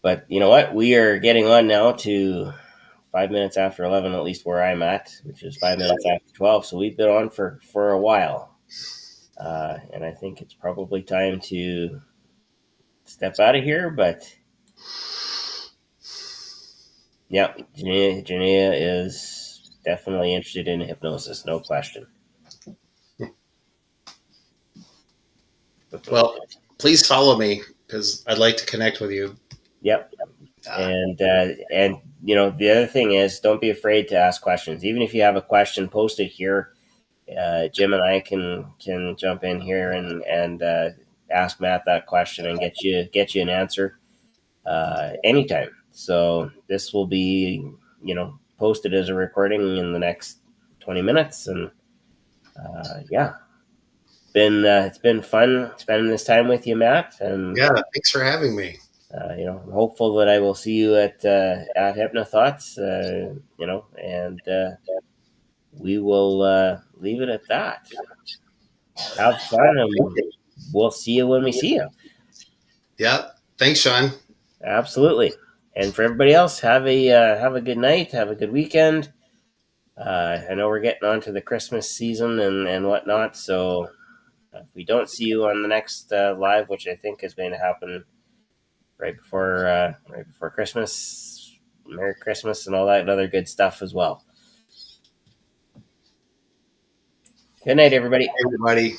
Speaker 1: But you know what? We are getting on now to 5 minutes after 11, at least where I'm at, which is 5 minutes after 12. So we've been on for a while, and I think it's probably time to step out of here. But yeah, Jania is definitely interested in hypnosis, no question.
Speaker 2: Well, please follow me because I'd like to connect with you.
Speaker 1: Yep. And the other thing is, don't be afraid to ask questions. Even if you have a question, post it here. Jim and I can jump in here and ask Matt that question and get you an answer anytime. So this will be posted as a recording in the next 20 minutes, and it's been fun spending this time with you, Matt. And
Speaker 2: yeah, thanks for having me.
Speaker 1: I'm hopeful that I will see you at Hypnothoughts, and we will leave it at that. Have fun, and we'll see you when we see you.
Speaker 2: Yeah, thanks, Shawn.
Speaker 1: Absolutely. And for everybody else, have a good night, have a good weekend. I know we're getting on to the Christmas season and whatnot, so if we don't see you on the next live, which I think is going to happen right before Christmas, Merry Christmas, and all that other good stuff as well. Good night, everybody.
Speaker 2: Everybody.